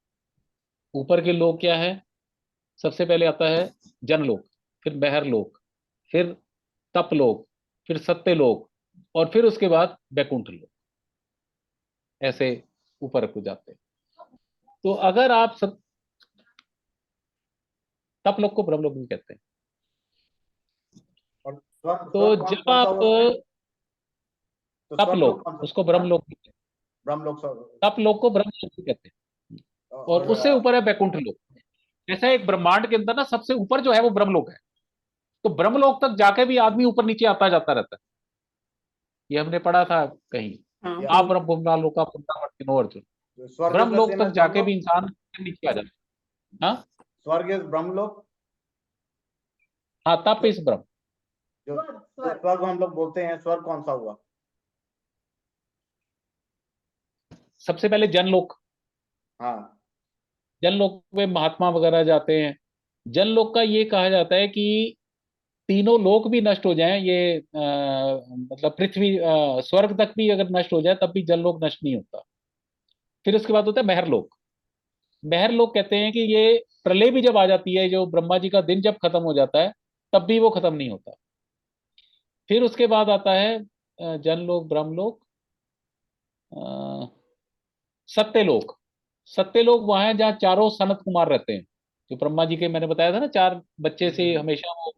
ऊपर के लोग क्या है? सबसे पहले आता है जनलोक, फिर बहरलोक, फिर तपलोक, फिर सत्यलोक, और फिर उसके बाद बैकुंठ लोक। ऐसे ऊपर को जाते हैं। तो अगर आप सब, तपलोक को ब्रह्मलोक भी कहते हैं। और स्वर्ग तो स्वर्ग जब कौन सा आप हुआ? तो स्वर्ग लोक तपलोक, कौन सा? उसको ब्रह्मलोक भी कहते ब्रह्मलोक हैं। तपलोक को ब्रह्मलोक भी कहते हैं। और उससे ऊपर है बैकुंठ लोक। ऐसा एक ब्रह्मांड के अंदर ना सबसे ऊपर जो है वो ब्रह्मलोक है। तो ब्रह्मलोक तक जाके भी आदमी ऊपर नीचे आता जाता रहता है, ये हमने पढ़ा था कहीं। हाँ, आप ब्रह्म भुवना लोका पुनरावर्तिनो अर्जुन, स्वर्ग इज द ब्रह्मलोक सेम तक एज जाके भी ब्रह्मलोक। इंसान नीचे आ जाता है। हाँ, स्वर्ग इज ब्रह्मलोक। हाँ, तप इस ब्रह्म। जो स्वर्ग स्वर्ग हम लोग बोलते हैं, स्वर्ग कौन सा हुआ? सबसे पहले जनलोक, हाँ, जनलोक में महात्मा वगैरह जाते हैं। जनलोक का ये कहा जाता है कि तीनों लोक भी नष्ट हो जाएं, ये मतलब पृथ्वी, स्वर्ग तक भी अगर नष्ट हो जाए तब भी जनलोक नष्ट नहीं होता। फिर उसके बाद होता है महरलोक। महरलोक कहते हैं कि ये प्रलय भी जब आ जाती है, जो ब्रह्मा जी का दिन जब खत्म हो जाता है तब भी वो खत्म नहीं होता। फिर उसके बाद आता है जनलोक, ब्रह्मलोक, अ, सत्यलोक। सत्यलोक वहां है जहाँ चारों सनत कुमार रहते हैं। जो ब्रह्मा जी के मैंने बताया था ना, 4 बच्चे से हमेशा वो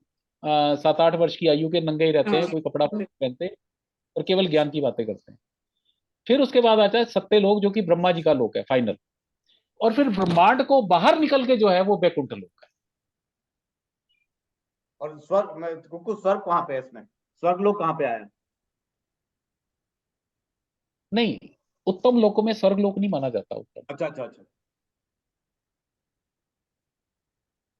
7-8 वर्ष की आयु के नंगे ही रहते हैं, कोई कपड़ा हाँ, पहनते और केवल ज्ञान की बातें करते हैं। फिर उसके बाद आता है सत्यलोक, जो कि ब्रह्मा जी का लोक है फाइनल। और फिर ब्रह्मांड को बाहर निकल के जो है वो बैकुंठ लोक है। और स्वर्ग में कुछ स्वर्ग कहाँ पे है इसमें? स्वर्ग लोग कहाँ पे आया? नहीं, उत्तम लोकों में स्वर्ग लोक नहीं माना जाता उत्तम। अच्छा अच्छा अच्छा।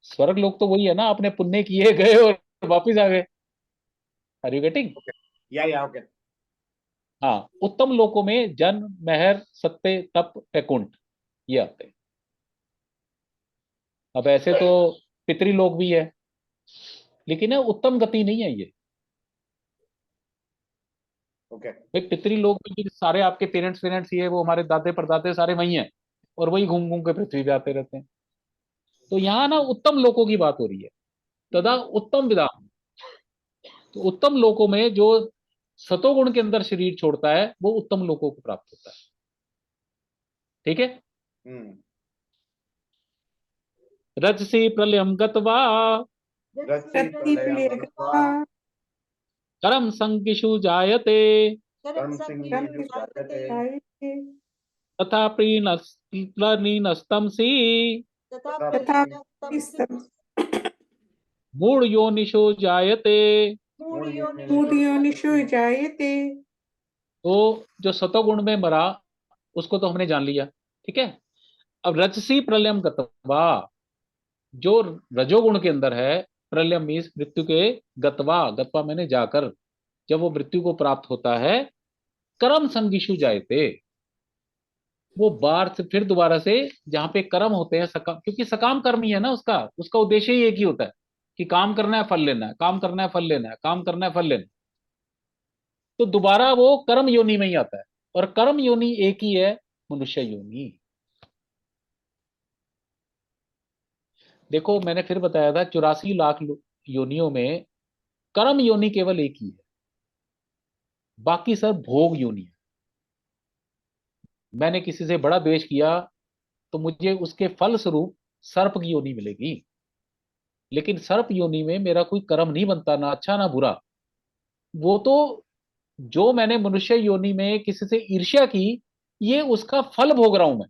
स्वर्ग लोक तो वही है ना, आपने पुण्य किए गए और वापिस आ गए। Are you getting? या ओके। हाँ, उत्तम लोकों में जन, महर, सत्य, तप, वैकुंठ ये आते हैं। अब ऐसे तो पितृलोक भी है, लेकिन उत्तम गति नहीं है ये। ओके। भाई पितृलोक में भी सारे आपके पेरेंट्स पेरेंट्स ये वो हमारे दादे परदादे सारे वही हैं, और वही घूम घूम के पृथ्वी पे आते रहते हैं। तो यहाँ ना उत्तम लोकों की बात हो रही है। तदा उत्तम विधान, तो उत्तम लोकों में जो सतोगुण के अंदर शरीर छोड़ता है वो उत्तम लोकों को प्राप्त होता है। ठीक है। रजसी प्रलयम गत्वा रस्सी रति प्रलयम गत्वा कर्म संगिषु जायते कर्म संगिषु जायते जायते तथा प्रीणस्तमसी तथा स्तम मूढ़ योनिषु जायते। मूढ़ योनिषु जायते। तो जो सतोगुण में मरा उसको तो हमने जान लिया, ठीक है। अब रजसी प्रलयम गत्वा, जो रजोगुण के अंदर है, प्रलयम मीन्स मृत्यु के, गत्वा, गत्वा मैंने जाकर, जब वो मृत्यु को प्राप्त होता है, कर्म संगिषु जायते, वो बार से फिर दोबारा से जहां पे कर्म होते हैं सकाम, क्योंकि सकाम कर्म ही है ना उसका उसका उद्देश्य ही एक ही होता है कि काम करना है फल लेना है, काम करना है फल लेना है, काम करना है फल लेना है। तो दोबारा वो कर्म योनि में ही आता है, और कर्म योनि एक ही है, मनुष्य योनि। देखो मैंने फिर बताया था 84 लाख योनियों में कर्म योनि केवल एक ही है, बाकी सब भोग योनि है। मैंने किसी से बड़ा द्वेष किया तो मुझे उसके फल स्वरूप सर्प की योनि मिलेगी, लेकिन सर्प योनि में मेरा कोई कर्म नहीं बनता, ना अच्छा ना बुरा। वो तो जो मैंने मनुष्य योनि में किसी से ईर्ष्या की, ये उसका फल भोग रहा हूं मैं।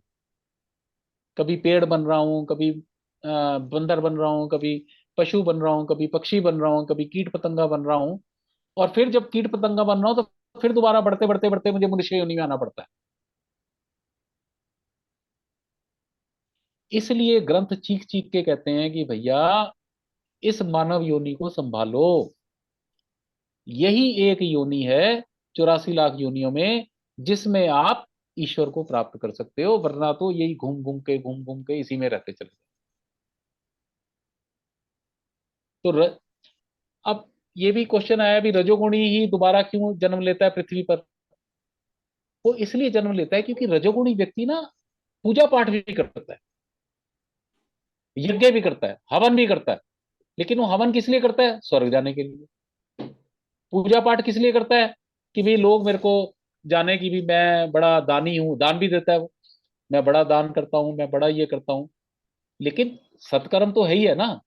कभी पेड़ बन रहा हूं, कभी बंदर बन रहा हूं, कभी पशु बन रहा हूं, कभी पक्षी बन रहा हूं, कभी कीट पतंगा बन रहा हूं, और फिर जब कीट पतंगा बन रहा हूं तो फिर दोबारा बढ़ते बढ़ते बढ़ते मुझे मनुष्य योनि में आना पड़ता है। इसलिए ग्रंथ चीख चीख के कहते हैं कि भैया इस मानव योनि को संभालो, यही एक योनि है 84 लाख योनियों में जिसमें आप ईश्वर को प्राप्त कर सकते हो, वरना तो यही घूम घूम के इसी में रहते चले जाओ। तो अब ये भी क्वेश्चन आया भी रजोगुणी ही दोबारा क्यों जन्म लेता है पृथ्वी पर? वो इसलिए जन्म लेता है क्योंकि रजोगुणी व्यक्ति ना पूजा पाठ भी करता है, यज्ञ भी करता है, हवन भी करता है, लेकिन वो हवन किस लिए करता है? स्वर्ग जाने के लिए। पूजा पाठ किस लिए करता है? कि भाई लोग मेरे को जाने की भी मैं बड़ा दानी हूं, दान भी देता है वो, मैं बड़ा दान करता हूं, मैं बड़ा ये करता हूं, लेकिन सत्कर्म तो है ही है ना।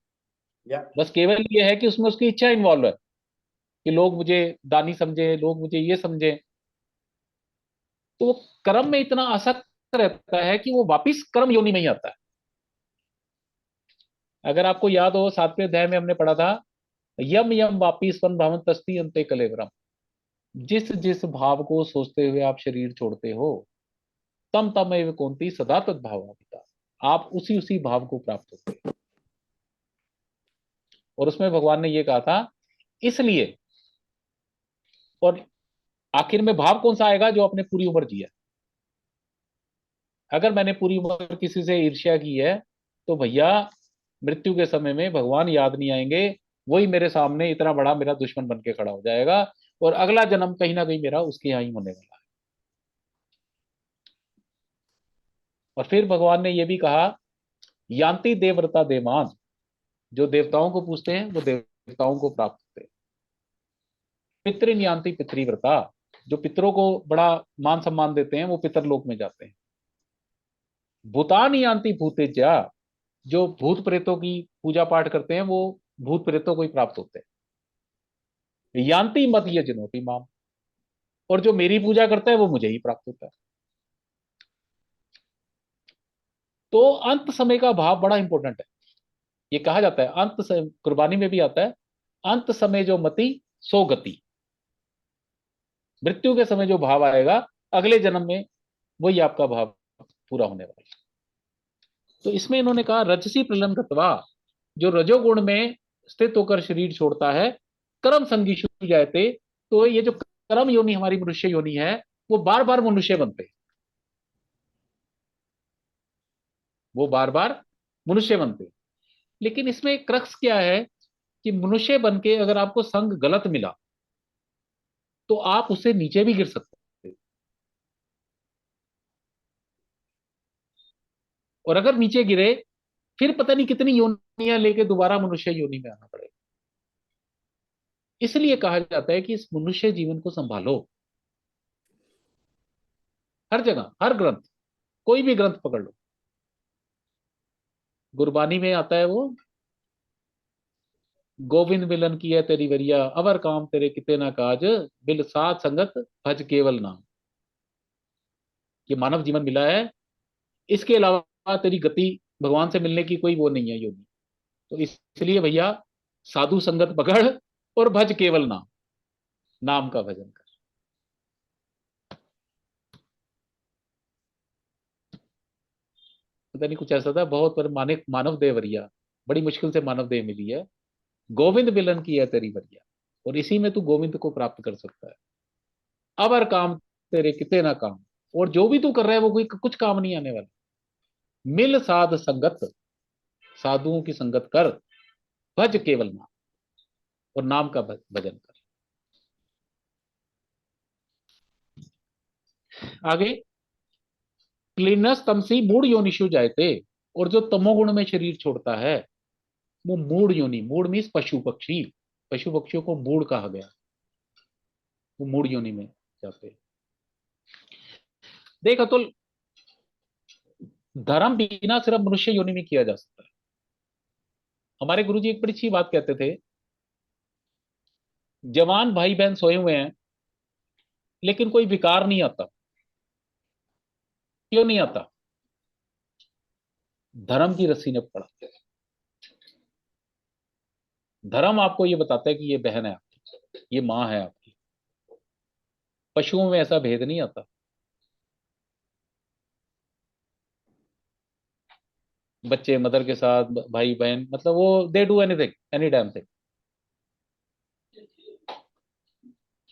या बस केवल ये है कि उसमें उसकी इच्छा इन्वॉल्व है कि लोग मुझे दानी समझे, लोग मुझे ये समझे। तो वो कर्म में इतना आसक्त रहता है कि वो वापिस कर्म योनि में ही आता है। अगर आपको याद हो 7वें अध्याय में हमने पढ़ा था, यम यम वापी स्वन भावन तस्ती अंते कलेवरम, जिस जिस भाव को सोचते हुए आप शरीर छोड़ते हो, तम तम एव कौंती सदा तद्भावापिता, आप उसी उसी भाव को प्राप्त होते हैं। और उसमें भगवान ने ये कहा था इसलिए, और आखिर में भाव कौन सा आएगा? जो आपने पूरी उम्र जिया। अगर मैंने पूरी उम्र किसी से ईर्ष्या की है तो भैया मृत्यु के समय में भगवान याद नहीं आएंगे, वही मेरे सामने इतना बड़ा मेरा दुश्मन बन के खड़ा हो जाएगा, और अगला जन्म कहीं ना कहीं मेरा उसके यहां ही होने वाला है। और फिर भगवान ने यह भी कहा, यान्ति देवव्रता देवान, जो देवताओं को पूछते हैं वो देवताओं को प्राप्त होते हैं। पितृन यान्ति पितृव्रता, जो पितरों को बड़ा मान सम्मान देते हैं वो पितरलोक में जाते हैं। भूतान यान्ति भूतेज्या, जो भूत प्रेतों की पूजा पाठ करते हैं वो भूत प्रेतों को ही प्राप्त होते हैं। यान्ति मत यजनोति माम, और जो मेरी पूजा करता है वो मुझे ही प्राप्त होता है। तो अंत समय का भाव बड़ा इंपॉर्टेंट है। ये कहा जाता है अंत समय, कुर्बानी में भी आता है, अंत समय जो मति सो गति, मृत्यु के समय जो भाव आएगा अगले जन्म में वही आपका भाव पूरा होने वाला है। तो इसमें इन्होंने कहा रजसी प्रलम गत्वा, जो रजोगुण में स्थित होकर शरीर छोड़ता है, कर्म संगीषु जायते, तो ये जो कर्म योनि हमारी मनुष्य योनि है, वो बार बार मनुष्य बनते हैं, वो बार बार मनुष्य बनते हैं। लेकिन इसमें एक क्रक्स क्या है कि मनुष्य बन के अगर आपको संग गलत मिला तो आप उससे नीचे भी गिर सकते हैं, और अगर नीचे गिरे फिर पता नहीं कितनी योनियां लेके दोबारा मनुष्य योनि में आना पड़ेगा। इसलिए कहा जाता है कि इस मनुष्य जीवन को संभालो। हर जगह, हर ग्रंथ, कोई भी ग्रंथ पकड़ लो, गुरबानी में आता है वो, गोविंद मिलन की है तेरी वरिया, अवर काम तेरे किते ना काज, बिल साध संगत भज केवल नाम। ये मानव जीवन मिला है, इसके अलावा तेरी गति भगवान से मिलने की कोई वो नहीं है योगी। तो इसलिए भैया साधु संगत पकड़ और भज केवल नाम, नाम का भजन कर। पता नहीं कुछ ऐसा था बहुत, पर मानिक मानव देह वरिया, बड़ी मुश्किल से मानव देह मिली है। गोविंद मिलन की है तेरी वरिया, और इसी में तू गोविंद को प्राप्त कर सकता है। अवर काम तेरे किते ना काम, और जो भी तू कर रहा है वो कोई कुछ काम नहीं आने वाला। मिल साध संगत, साधुओं की संगत कर, भज केवल नाम, और नाम का भजन कर। आगे, क्लीनस तमसी मूड योनिषु जायते, और जो तमोगुण में शरीर छोड़ता है वो मूड योनि, मूड मीन्स पशु पक्षी, पशु पक्षियों को मूड कहा गया, वो मूड योनि में जाते हैं। देखो तो धर्म बिना सिर्फ मनुष्य योनि में किया जा सकता है। हमारे गुरुजी एक बड़ी अच्छी बात कहते थे, जवान भाई बहन सोए हुए हैं लेकिन कोई विकार नहीं आता। क्यों नहीं आता? धर्म की रस्सी ने पकड़ा। धर्म आपको ये बताता है कि ये बहन है आपकी, ये मां है आपकी। पशुओं में ऐसा भेद नहीं आता। बच्चे मदर के साथ, भाई बहन, मतलब वो they do anything any time thing.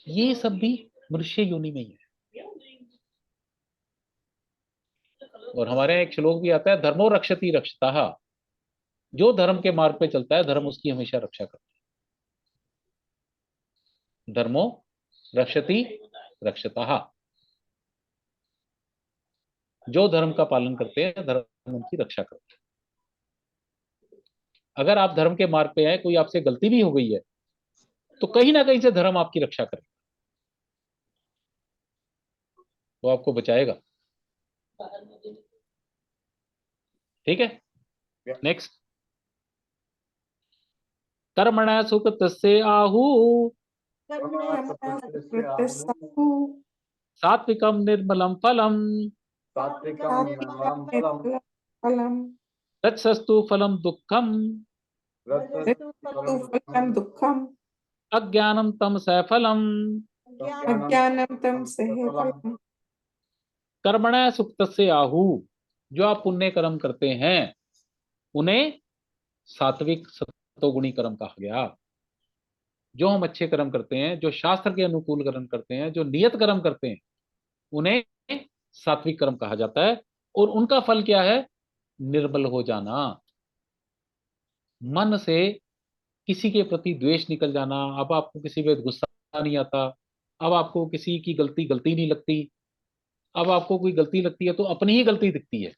ये सब भी मनुष्य योनि में ही है। और हमारे यहाँ एक श्लोक भी आता है, धर्मो रक्षति रक्षता, जो धर्म के मार्ग पे चलता है धर्म उसकी हमेशा रक्षा करता है। धर्मो रक्षति रक्षता, जो धर्म का पालन करते हैं धर्म उनकी रक्षा करता है। अगर आप धर्म के मार्ग पे आए, कोई आपसे गलती भी हो गई है, तो कहीं ना कहीं से धर्म आपकी रक्षा करेगा, वो आपको बचाएगा। ठीक है, नेक्स्ट। कर्मण सुकृत से आहु, सात्विकम निर्मलम फलम, फलम रजसस्तु फलम दुखम, फलम दुःखम, अज्ञानम तम फलम। अज्ञानम तम सह फलम। कर्मण सुकृत से आहु, जो आप पुण्य कर्म करते हैं उन्हें सात्विक सतोगुणी कर्म कहा गया। जो हम अच्छे कर्म करते हैं, जो शास्त्र के अनुकूल कर्म करते हैं, जो नियत कर्म करते हैं, उन्हें सात्विक कर्म कहा जाता है। और उनका फल क्या है? निर्मल हो जाना, मन से किसी के प्रति द्वेष निकल जाना। अब आपको किसी पे गुस्सा नहीं आता, अब आपको किसी की गलती गलती नहीं लगती। अब आपको कोई गलती लगती है तो अपनी ही गलती दिखती है।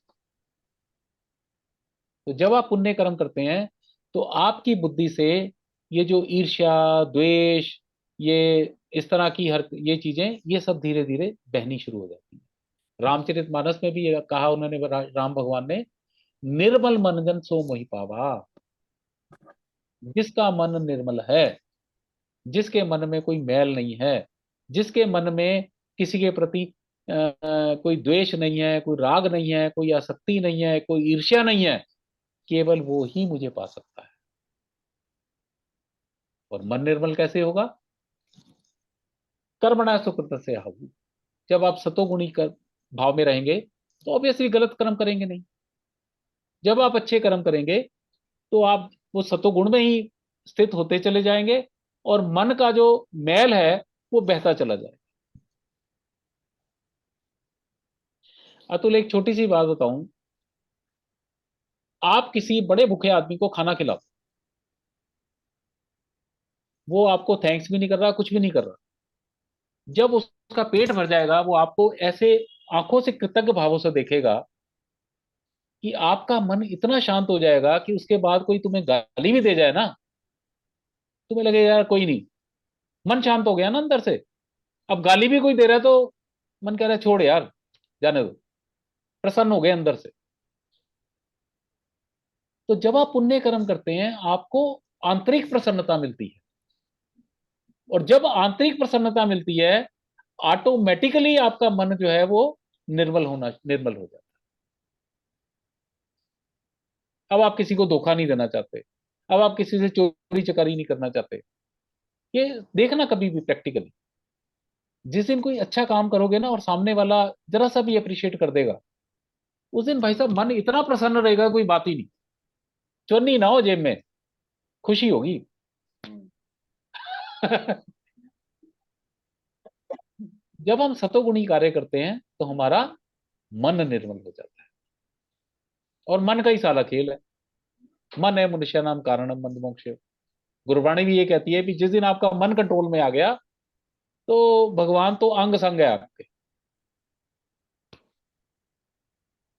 तो जब आप पुण्य कर्म करते हैं तो आपकी बुद्धि से ये जो ईर्ष्या, द्वेष, ये इस तरह की हर ये चीजें, ये सब धीरे धीरे बहनी शुरू हो जाती है। रामचरितमानस में भी ये कहा उन्होंने, राम भगवान ने, निर्मल मनगन सो मोहि पावा। जिसका मन निर्मल है, जिसके मन में कोई मैल नहीं है, जिसके मन में किसी के प्रति कोई द्वेष नहीं है, कोई राग नहीं है, कोई आसक्ति नहीं है, कोई ईर्ष्या नहीं है, केवल वो ही मुझे पा सकता है। और मन निर्मल कैसे होगा? कर्मणा सुकृत से आहु। जब आप सतोगुणी कर भाव में रहेंगे तो ऑब्वियसली गलत कर्म करेंगे नहीं। जब आप अच्छे कर्म करेंगे तो आप वो सतोगुण में ही स्थित होते चले जाएंगे, और मन का जो मैल है वो बहता चला जाए। अतुल, एक छोटी सी बात बताऊं, आप किसी बड़े भूखे आदमी को खाना खिलाओ, वो आपको थैंक्स भी नहीं कर रहा, कुछ भी नहीं कर रहा। जब उसका पेट भर जाएगा वो आपको ऐसे आंखों से कृतज्ञ भावों से देखेगा कि आपका मन इतना शांत हो जाएगा कि उसके बाद कोई तुम्हें गाली भी दे जाए ना, तुम्हें लगेगा यार कोई नहीं, मन शांत हो गया ना अंदर से। अब गाली भी कोई दे रहा है तो मन कह रहा है छोड़ यार, जाने दो, प्रसन्न हो गए अंदर से। तो जब आप पुण्य कर्म करते हैं आपको आंतरिक प्रसन्नता मिलती है, और जब आंतरिक प्रसन्नता मिलती है ऑटोमेटिकली आपका मन जो है वो निर्मल हो जाता है। अब आप किसी को धोखा नहीं देना चाहते, अब आप किसी से चोरी चकारी नहीं करना चाहते। ये देखना कभी भी प्रैक्टिकली, जिस दिन कोई अच्छा काम करोगे ना और सामने वाला जरा सा भी अप्रिशिएट कर देगा, उस दिन भाई साहब मन इतना प्रसन्न रहेगा, कोई बात ही नहीं, चुन्नी ना हो जेब में, खुशी होगी। जब हम सतोगुणी कार्य करते हैं तो हमारा मन निर्मल हो जाता है, और मन का ही सारा खेल है। मन है मनुष्य नाम कारणम बंध मोक्ष। गुरबाणी भी ये कहती है कि जिस दिन आपका मन कंट्रोल में आ गया तो भगवान तो अंग संग है आपके,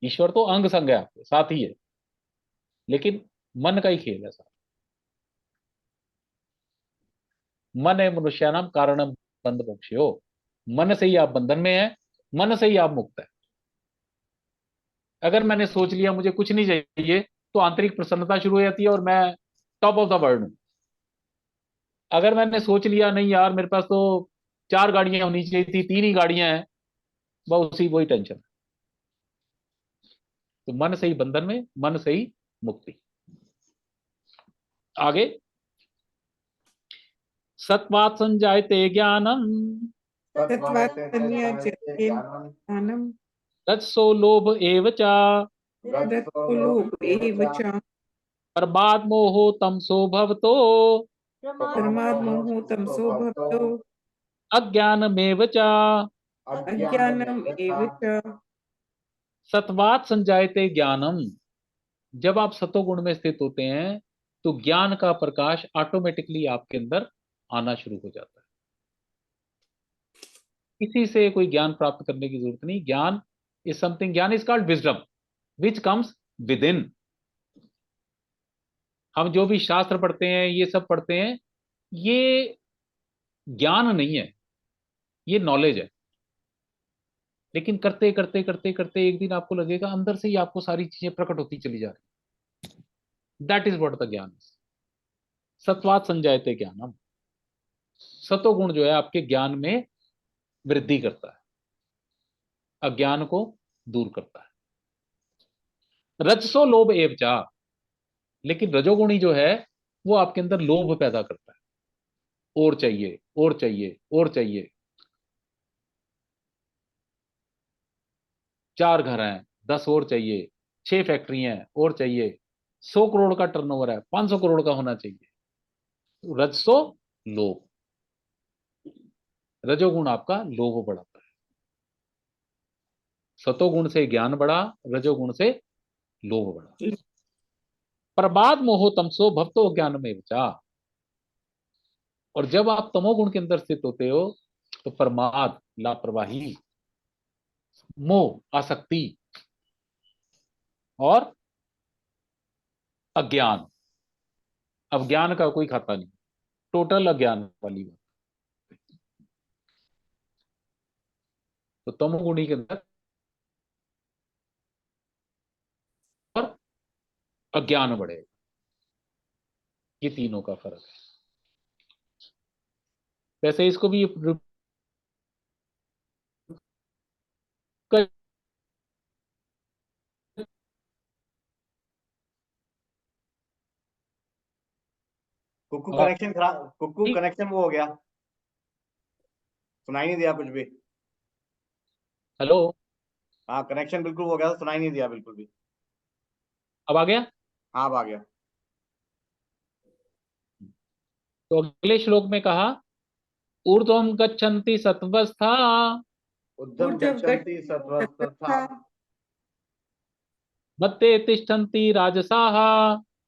ईश्वर तो अंग संग है आपके साथ ही है, लेकिन मन का ही खेल है सारा। मन है मनुष्य नाम कारणम बंध मोक्ष हो। मन से ही आप बंधन में है, मन से ही आप मुक्त है। अगर मैंने सोच लिया मुझे कुछ नहीं चाहिए तो आंतरिक प्रसन्नता शुरू हो जाती है और मैं टॉप ऑफ द वर्ल्ड हूं। अगर मैंने सोच लिया नहीं यार मेरे पास तो 4 गाड़ियां होनी चाहिए थी, 3 ही गाड़ियां हैं, बस उसी वही टेंशन। तो मन से ही बंधन में, मन से ही मुक्ति। आगे, सत्वात् संजायते ज्ञानम, तत्वात् संज्ञायते ज्ञानम, रजसो लोभ एव च, रजो लोभ एव च, प्रमाद मोहो तमसो भवतो, प्रमाद मोहो तमसो भवतो, अज्ञानमेव च। अज्ञानम एव च। सत्वात् संजायते ज्ञानम, जब आप सतोगुण में स्थित होते हैं तो ज्ञान का प्रकाश ऑटोमेटिकली आपके अंदर आना शुरू हो जाता है। किसी से कोई ज्ञान प्राप्त करने की जरूरत नहीं। ज्ञान इज समथिंग, ज्ञान is called wisdom which comes with in. हम जो भी शास्त्र पढ़ते हैं, ये सब पढ़ते हैं, ये ज्ञान नहीं है, ये नॉलेज है। लेकिन करते करते करते करते एक दिन आपको लगेगा अंदर से ही आपको सारी चीजें प्रकट होती चली जा रही। दैट इज व्हाट द ज्ञान इज। सत्वात् संजायते ज्ञानम, सतोगुण जो है आपके ज्ञान में वृद्धि करता है, अज्ञान को दूर करता है। रजसो लोभ एव चा, लेकिन रजोगुणी जो है वो आपके अंदर लोभ पैदा करता है, और चाहिए और चाहिए और चाहिए। 4 घर हैं, 10 और चाहिए, 6 फैक्ट्री हैं और चाहिए, 100 करोड़ का टर्नओवर है, 500 करोड़ का होना चाहिए। रजसो लोभ, रजोगुण आपका लोभ बढ़ाता है। सतोगुण से ज्ञान बढ़ा, रजोगुण से लोभ बढ़ा। प्रमाद मोहो तमसो भवतो ज्ञान में विचा, और जब आप तमोगुण के अंदर स्थित होते हो तो प्रमाद लापरवाही, मोह आसक्ति, और अज्ञान, अब ज्ञान का कोई खाता नहीं, टोटल अज्ञान वाली बात। तो तमोगुणी के अंदर और अज्ञान बढ़ेगा, ये तीनों का फर्क है। वैसे इसको भी कुक्कू कनेक्शन खराब, कुक्कू कनेक्शन वो हो गया, सुनाई नहीं दिया कुछ भी। हेलो, हाँ कनेक्शन बिल्कुल हो गया था, सुनाई नहीं दिया बिल्कुल भी। अब आ गया? हाँ अब आ गया। तो अगले श्लोक में कहा ऊर्ध्वं गच्छन्ति सत्वस्था ऊर्ध्वं ऊर्ध्व गच्छन्ति सत्त्वस्था मध्ये तिष्ठन्ति राजसाः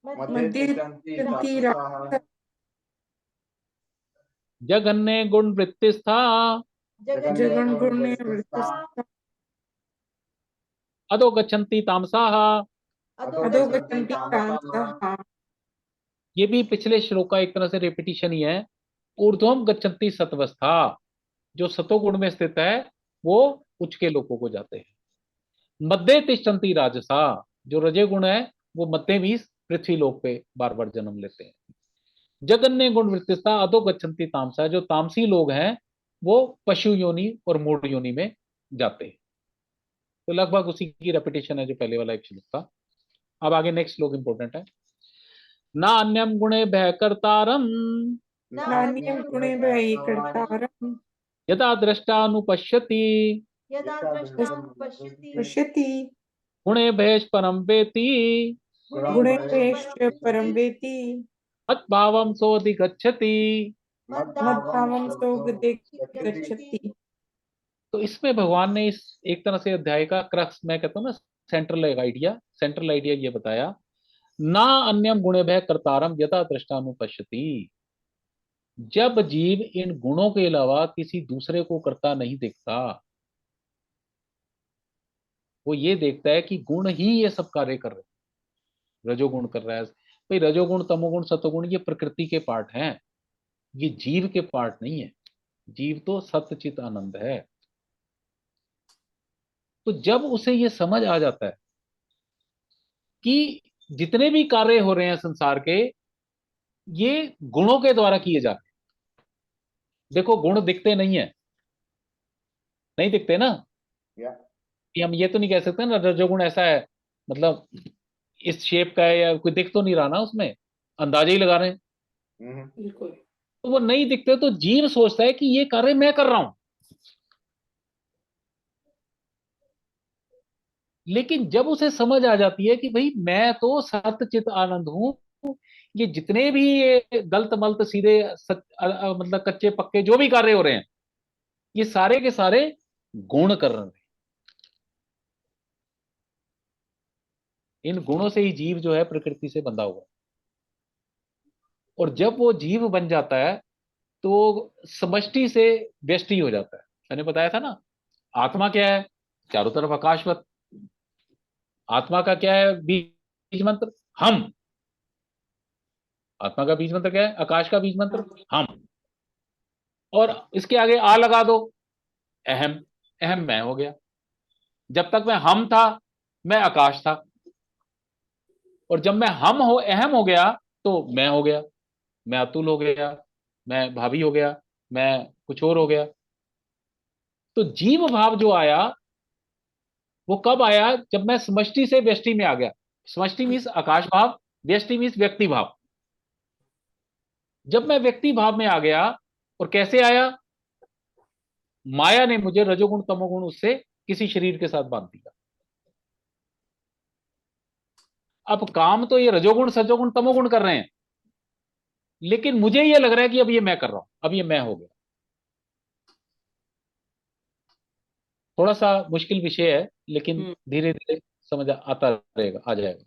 मध्ये मध्ये तिष्ठन्ति तिष्ठन्ति राक्षसाः जघन्ये गुणवृत्तिस्था जगन्गुणे वृत्तिस्था अधो गच्छन्ति तामसाः। अधो गच्छन्ति तामसाः। ये भी पिछले श्लोक का एक तरह से रिपीटिशन ही है। ऊर्ध्वम गच्छन्ति सत्वस्था, जो सतोगुण में स्थित है वो उच्च के लोगों को जाते हैं। मध्य तिष्ठन्ति राजसा, जो रजे गुण है वो मध्य भी पृथ्वी लोक पे बार बार जन्म लेते हैं। जगन्य गुण वृत्तिस्था अधो गच्छन्ति तामसा, जो तामसी लोग हैं वो पशु योनि और मूढ़ योनि में जाते हैं। तो लगभग उसी की रेपिटेशन है जो पहले वाला एक श्लोक था। अब आगे नेक्स्ट श्लोक इंपॉर्टेंट है। ना अन्यम गुणे भय कर्तारम नान्यं गुणे भये कर्तारं यदा दृष्टानुपश्यति यदा दृष्टानुपश्यति पश्यति गुणे भयेश परम वेति गुणेभ्यश्च परं वेति मद्भावं सोऽधिगच्छति। मद्भावं सोऽधिगच्छति। गच्छति। तो इसमें भगवान ने इस एक तरह से अध्याय का क्रक्स, मैं कहता हूँ ना, सेंट्रल आइडिया ये बताया, ना अन्यम गुणे भय कर्तारम यथा दृष्टानुपश्यति। जब जीव इन गुणों के अलावा किसी दूसरे को करता नहीं देखता, वो ये देखता है कि गुण ही ये सब कार्य कर रहे हैं। रजोगुण कर रहा है भाई, रजोगुण तमोगुण सतोगुण ये प्रकृति के पार्ट हैं, ये जीव के पार्ट नहीं है। जीव तो सत्यचित आनंद है। तो जब उसे ये समझ आ जाता है कि जितने भी कार्य हो रहे हैं संसार के, ये गुणों के द्वारा किए जाते हैं। देखो गुण दिखते नहीं है, नहीं दिखते ना, कि हम ये तो नहीं कह सकते ना रजोगुण ऐसा है, मतलब इस शेप का है, या कोई दिख तो नहीं रहा ना, उसमें अंदाजा ही लगा रहे हैं। बिल्कुल। तो वो नहीं दिखते, तो जीव सोचता है कि ये कार्य मैं कर रहा हूं। लेकिन जब उसे समझ आ जाती है कि भाई मैं तो सत्यचित आनंद हूं, ये जितने भी ये गलत मलत सीधे मतलब कच्चे पक्के जो भी कार्य हो रहे हैं, ये सारे के सारे गुण कर रहे हैं। इन गुणों से ही जीव जो है प्रकृति से बंधा हुआ है। और जब वो जीव बन जाता है तो समष्टि से व्यष्टि हो जाता है। मैंने बताया था ना, आत्मा क्या है, चारों तरफ आकाशवत। आत्मा का क्या है बीज मंत्र, हम। आत्मा का बीज मंत्र क्या है, आकाश का बीज मंत्र हम। और इसके आगे आ लगा दो, अहम। अहम मैं हो गया। जब तक मैं हम था मैं आकाश था, और जब मैं हम हो अहम हो गया तो मैं हो गया, मैं अतुल हो गया, मैं भाभी हो गया, मैं कुछ और हो गया। तो जीव भाव जो आया वो कब आया, जब मैं समष्टि से व्यष्टि में आ गया। समष्टि मीन्स आकाश भाव, व्यष्टि मीन्स व्यक्ति भाव। जब मैं व्यक्ति भाव में आ गया, और कैसे आया, माया ने मुझे रजोगुण तमोगुण उससे किसी शरीर के साथ बांध दिया। अब काम तो ये रजोगुण सजोगुण तमोगुण कर रहे हैं, लेकिन मुझे ये लग रहा है कि अब ये मैं कर रहा हूं, अब ये मैं हो गया। थोड़ा सा मुश्किल विषय है, लेकिन धीरे धीरे समझ आता रहेगा, आ जाएगा।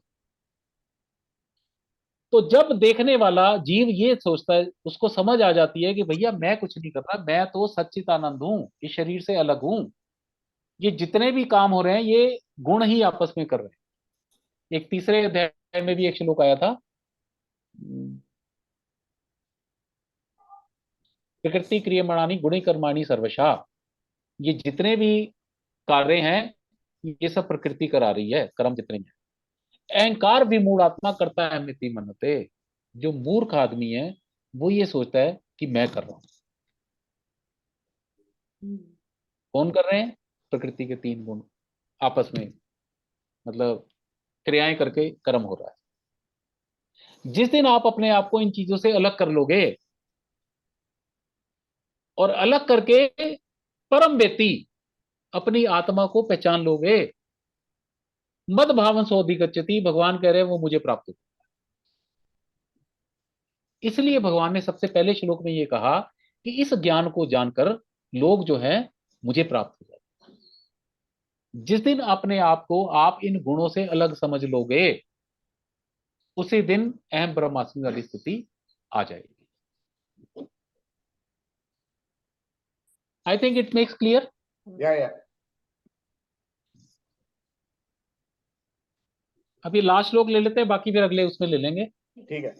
तो जब देखने वाला जीव ये सोचता है, उसको समझ आ जाती है कि भैया मैं कुछ नहीं कर रहा, मैं तो सच्चिदानंद हूं, इस शरीर से अलग हूं। ये जितने भी काम हो रहे हैं ये गुण ही आपस में कर रहे हैं। एक तीसरे अध्याय में भी एक श्लोक आया था, प्रकृति क्रियमाणानि गुणी कर्माणि सर्वशा। ये जितने भी कार्य हैं ये सब प्रकृति करा रही है, कर्म जितने हैं। अहंकार विमूढ़ आत्मा करता है मिति मनते। जो मूर्ख आदमी है वो ये सोचता है कि मैं कर रहा हूं। कौन कर रहे हैं, प्रकृति के तीन गुण आपस में, मतलब क्रियाएं करके कर्म हो रहा है। जिस दिन आप अपने आप को इन चीजों से अलग कर लोगे, और अलग करके परम व्यक्ति अपनी आत्मा को पहचान लोगे, मद भावन सोधिगच्छति, भगवान कह रहे हैं वो मुझे प्राप्त हो। इसलिए भगवान ने सबसे पहले श्लोक में ये कहा कि इस ज्ञान को जानकर लोग जो है मुझे प्राप्त हो जाते। जिस दिन अपने आप को आप इन गुणों से अलग समझ लोगे, उसी दिन अहम ब्रह्मास्मि वाली स्थिति आ जाएगी। I think it makes clear. या अभी लास्ट श्लोक ले लेते हैं, बाकी फिर अगले उसमें ले लेंगे। ठीक है।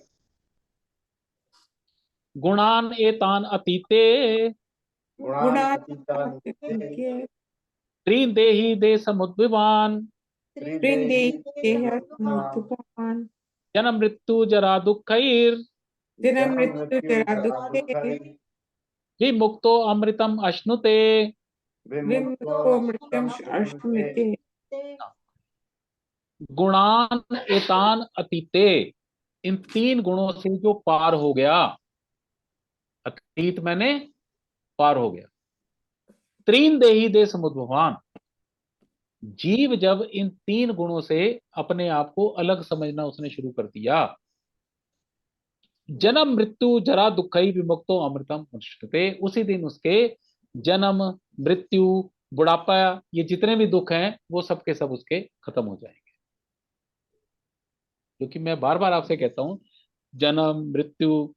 गुणान एतान अतीते गुणातीत्य त्रीन देहि दे समुद्विवान समुद्भवान् जन्म मृत्यु जरा दुःखैर जन्म मृत्यु जरा दुःखे विमुक्तो अमृतम अश्नुते। विमुक्तो मृत्यं अश्नुते। गुणान एतान अतीते, इन 3 गुणों से जो पार हो गया, अतीत मैंने पार हो गया। त्रीन देही दे समुद्भवान, जीव जब इन 3 गुणों से अपने आप को अलग समझना उसने शुरू कर दिया, जन्म मृत्यु जरा दुखई विमुक्तो अमृतम अश्नुते, उसी दिन उसके जन्म मृत्यु बुढ़ापा ये जितने भी दुख हैं वो सब के सब उसके खत्म हो जाएंगे। क्योंकि मैं बार बार आपसे कहता हूं, जन्म मृत्यु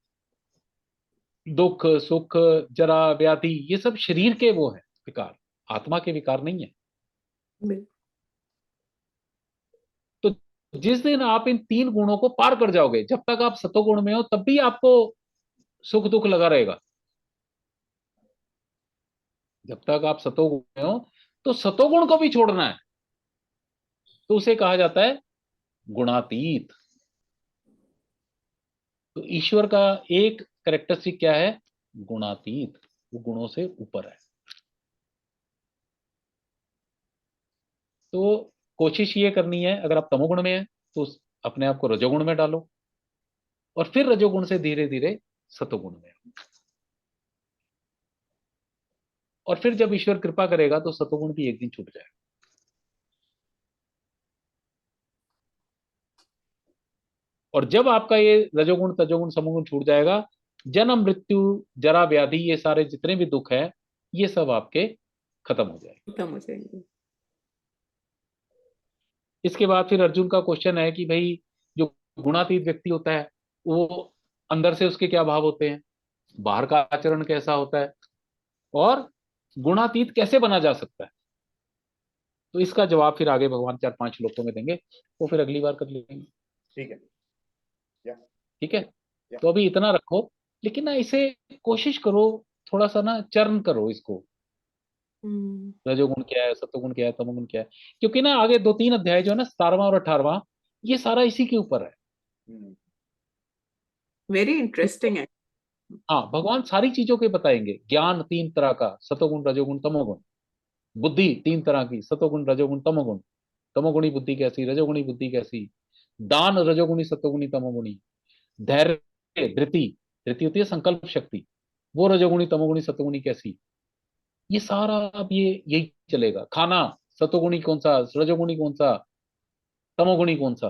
दुख सुख जरा व्याधि ये सब शरीर के वो है विकार, आत्मा के विकार नहीं है। तो जिस दिन आप इन 3 गुणों को पार कर जाओगे, जब तक आप सतोगुण में हो तब भी आपको सुख दुख लगा रहेगा। जब तक आप सतोगुण में हो तो सतोगुण को भी छोड़ना है, तो उसे कहा जाता है गुणातीत। तो ईश्वर का एक कैरेक्टरिस्टिक क्या है? गुणातीत, वो गुणों से ऊपर है। तो कोशिश ये करनी है, अगर आप तमोगुण में हैं तो अपने आप को रजोगुण में डालो, और फिर रजोगुण से धीरे धीरे सतोगुण में, और फिर जब ईश्वर कृपा करेगा तो सतोगुण भी एक दिन छूट जाएगा। और जब आपका ये रजोगुण तजोगुण समोगुण छूट जाएगा, जन्म मृत्यु जरा व्याधि ये सारे जितने भी दुख है ये सब आपके खत्म हो जाएंगे। खत्म हो जाएंगे। इसके बाद फिर अर्जुन का क्वेश्चन है कि भाई जो गुणातीत व्यक्ति होता है वो अंदर से उसके क्या भाव होते हैं, बाहर का आचरण कैसा होता है, और गुणातीत कैसे बना जा सकता है। तो इसका जवाब फिर आगे भगवान 4-5 श्लोकों में देंगे, वो फिर अगली बार कर लेंगे। ठीक है। ठीक है, तो अभी इतना रखो, लेकिन ना इसे कोशिश करो थोड़ा सा ना चर्न करो इसको, रजोगुण क्या है, सतोगुण क्या है, तमोगुण क्या है। क्योंकि ना आगे 2-3 अध्याय जो है ना 17वां और 18वां, ये सारा इसी के ऊपर है। वेरी इंटरेस्टिंग है। हाँ, भगवान सारी चीजों के बताएंगे। ज्ञान 3 तरह का, सतोगुण रजोगुण तमोगुण। बुद्धि 3 तरह की, सतोगुण रजोगुण तमोगुण। तमोगुणी बुद्धि कैसी, रजोगुणी बुद्धि कैसी। दान रजोगुणी सतोगुणी तमोगुणी। धैर्य धृति, धृति होती है संकल्प शक्ति, वो रजोगुणी तमोगुणी सतोगुणी कैसी। ये सारा अब ये यही चलेगा। खाना सतोगुणी कौन सा, रजोगुणी कौन सा, तमोगुणी कौन सा।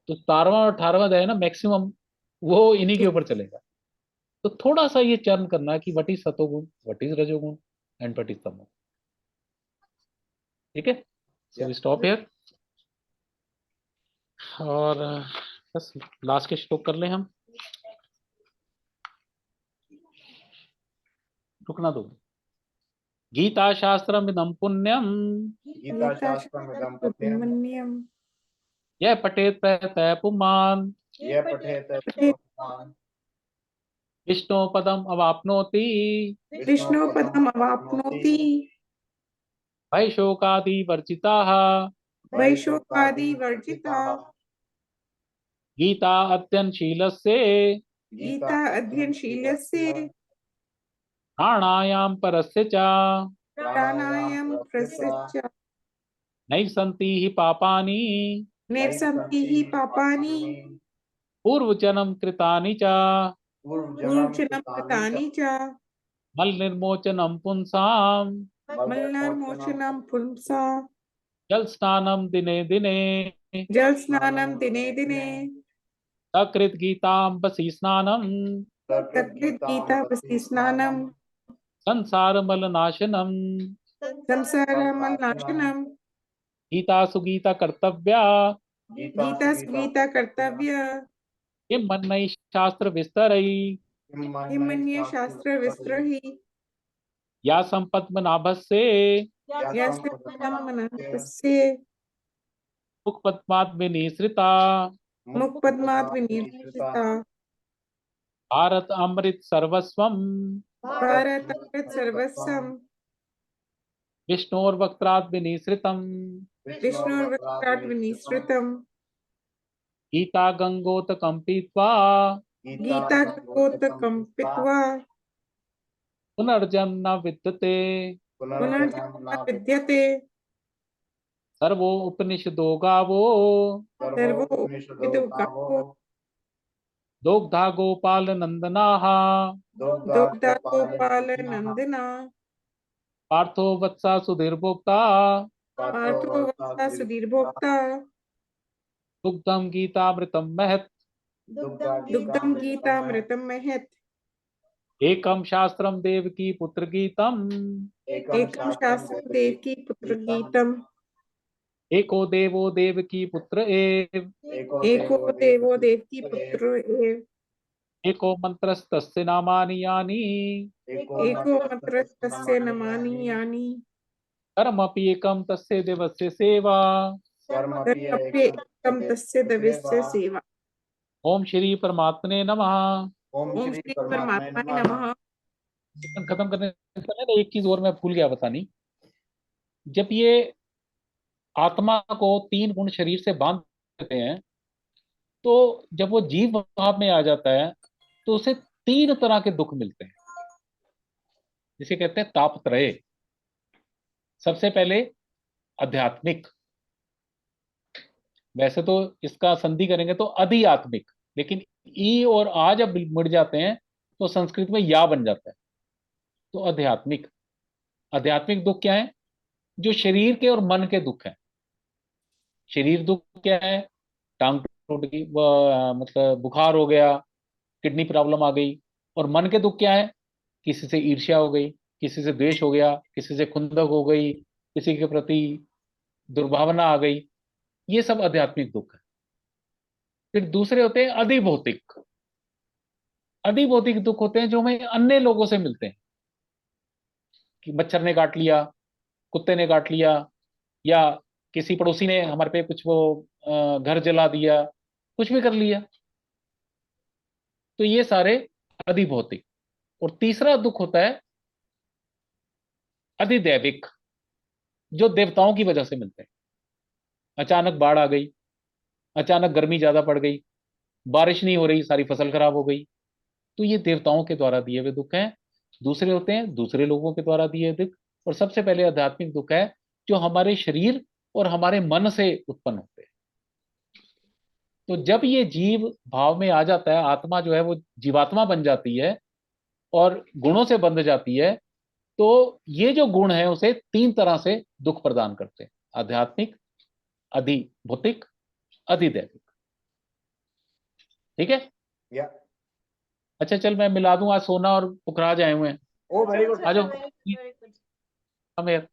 तो 17वां और 18वां अध्याय ना मैक्सिमम वो इन्हीं के ऊपर चलेगा। तो थोड़ा सा ये चर्न करना कि व्हाट इज सतोगुण, व्हाट इज रजोगुण एंड व्हाट इज तमोगुण। ठीक है, सो वी स्टॉप हियर। और बस लास्ट के श्लोक कर लें हम, रुकना दो। गीता शास्त्रम इदम पुण्यम गीता शास्त्रमिदं पुण्यं मन्यम यह पठेत प्रयतः पुमान् यः पठेत पुमान् विष्णु पदम अवाप्नोति विष्णु पदम अवाप्नोति भय शोकादि वर्जिताः वैशोकादि वर्जिता गीता अध्ययनशीलस्य गीता अध्ययनशीलस्य प्राणायाम परस्य च प्राणायाम प्रसिद्ध नैव सन्ति हि पापानि नैसन्ति हि पापानि पूर्वजन्म कृतानि च पूर्वजन्म कृतानि च मल निर्मोचनम पुंसाम मलनामोचनं पुंसा जल स्नानम दिने दिने जल स्नानं दिने दिने सकृत गीतांबसी स्नानम सकृत गीता वसी स्नानम संसार मल नाशनम संसारमलनाशनम गीता सुगीता कर्तव्या गीता सुगीता कर्तव्य किम मन्नई शास्त्र विस्तरई किमन्य शास्त्र विस्त्रहि या संपद्मनाभस्य यस्य मुख पद्मात् विनिसृता मुखपद्मात् विनिर्मिता भारत अमृत सर्वस्वम भारत सर्वस्वं विष्णोर्वक्त्रात् विनिसृतम विष्णुर्वक्त्रात् विनिसृतम् गीता गंगोतकं पीत्वा गीता गङ्गोदकं पीत्वा पुनर्जन्म न विद्यते पुनर्जन्म न विद्यते सर्वो उपनिषदो गावो सर्वो उपनिषदो गावो दोग्धा गोपाल नंदनाः दुग्धा गोपाल नंदना पार्थो वत्सा सुधीर्भोक्ता पार्थो वत्सा सुधीर्भोक्ता दुग्धम गीतामृतम महत् दुग्धं गीतामृतं महत् एकम शास्त्रम देवकी पुत्र गीतम एकं शास्त्रं देवकी पुत्र गीतम् एको देवो देवकी पुत्र एव एको देवो देवकी पुत्र एव एको मंत्रस्तस्य नामानि यानि एको मंत्रस्तस्य नमानि यानि कर्मपि एकम तस्य देवस्य सेवा कर्मपि एकं तस्य देवस्य सेवा। ओम श्री परमात्मने नमः। ओम श्री परमात्माय नमः। खत्म करने से पहले एक चीज और मैं भूल गया बतानी। जब ये आत्मा को 3 गुण शरीर से बांध देते हैं तो जब वो जीव भाव में आ जाता है तो उसे 3 तरह के दुख मिलते हैं, जिसे कहते हैं तापत्रय। सबसे पहले आध्यात्मिक, वैसे तो इसका संधि करेंगे तो अधिआत्मिक, लेकिन ई और आ जब मिट जाते हैं तो संस्कृत में या बन जाता है। तो आध्यात्मिक, आध्यात्मिक दुख क्या है? जो शरीर के और मन के दुख हैं। शरीर दुख क्या है? टांग टूट गई, मतलब बुखार हो गया, किडनी प्रॉब्लम आ गई। और मन के दुख क्या है? किसी से ईर्ष्या हो गई, किसी से द्वेष हो गया, किसी से खुंदक हो गई, किसी के प्रति दुर्भावना आ गई। ये सब आध्यात्मिक दुख है। फिर दूसरे होते हैं अधिभौतिक। अधिभौतिक दुख होते हैं जो हमें अन्य लोगों से मिलते हैं, कि मच्छर ने काट लिया, कुत्ते ने काट लिया, या किसी पड़ोसी ने हमारे पे कुछ वो घर जला दिया, कुछ भी कर लिया। तो ये सारे अधिभौतिक। और तीसरा दुख होता है अधिदैविक, जो देवताओं की वजह से मिलते हैं। अचानक बाढ़ आ गई, अचानक गर्मी ज्यादा पड़ गई, बारिश नहीं हो रही, सारी फसल खराब हो गई। तो ये देवताओं के द्वारा दिए हुए दुख हैं। दूसरे होते हैं दूसरे लोगों के द्वारा दिए दुख। और सबसे पहले आध्यात्मिक दुख है जो हमारे शरीर और हमारे मन से उत्पन्न होते हैं। तो जब ये जीव भाव में आ जाता है, आत्मा जो है वो जीवात्मा बन जाती है और गुणों से बंध जाती है, तो ये जो गुण है उसे 3 तरह से दुख प्रदान करते हैं: आध्यात्मिक, अधिभौतिक, अधिदैविक। ठीक है? या अच्छा चल मैं मिला दूं, आज सोना और पुखराज आए हुए हैं। ओ वेरी गुड। आ जाओ। Very good. हम यार।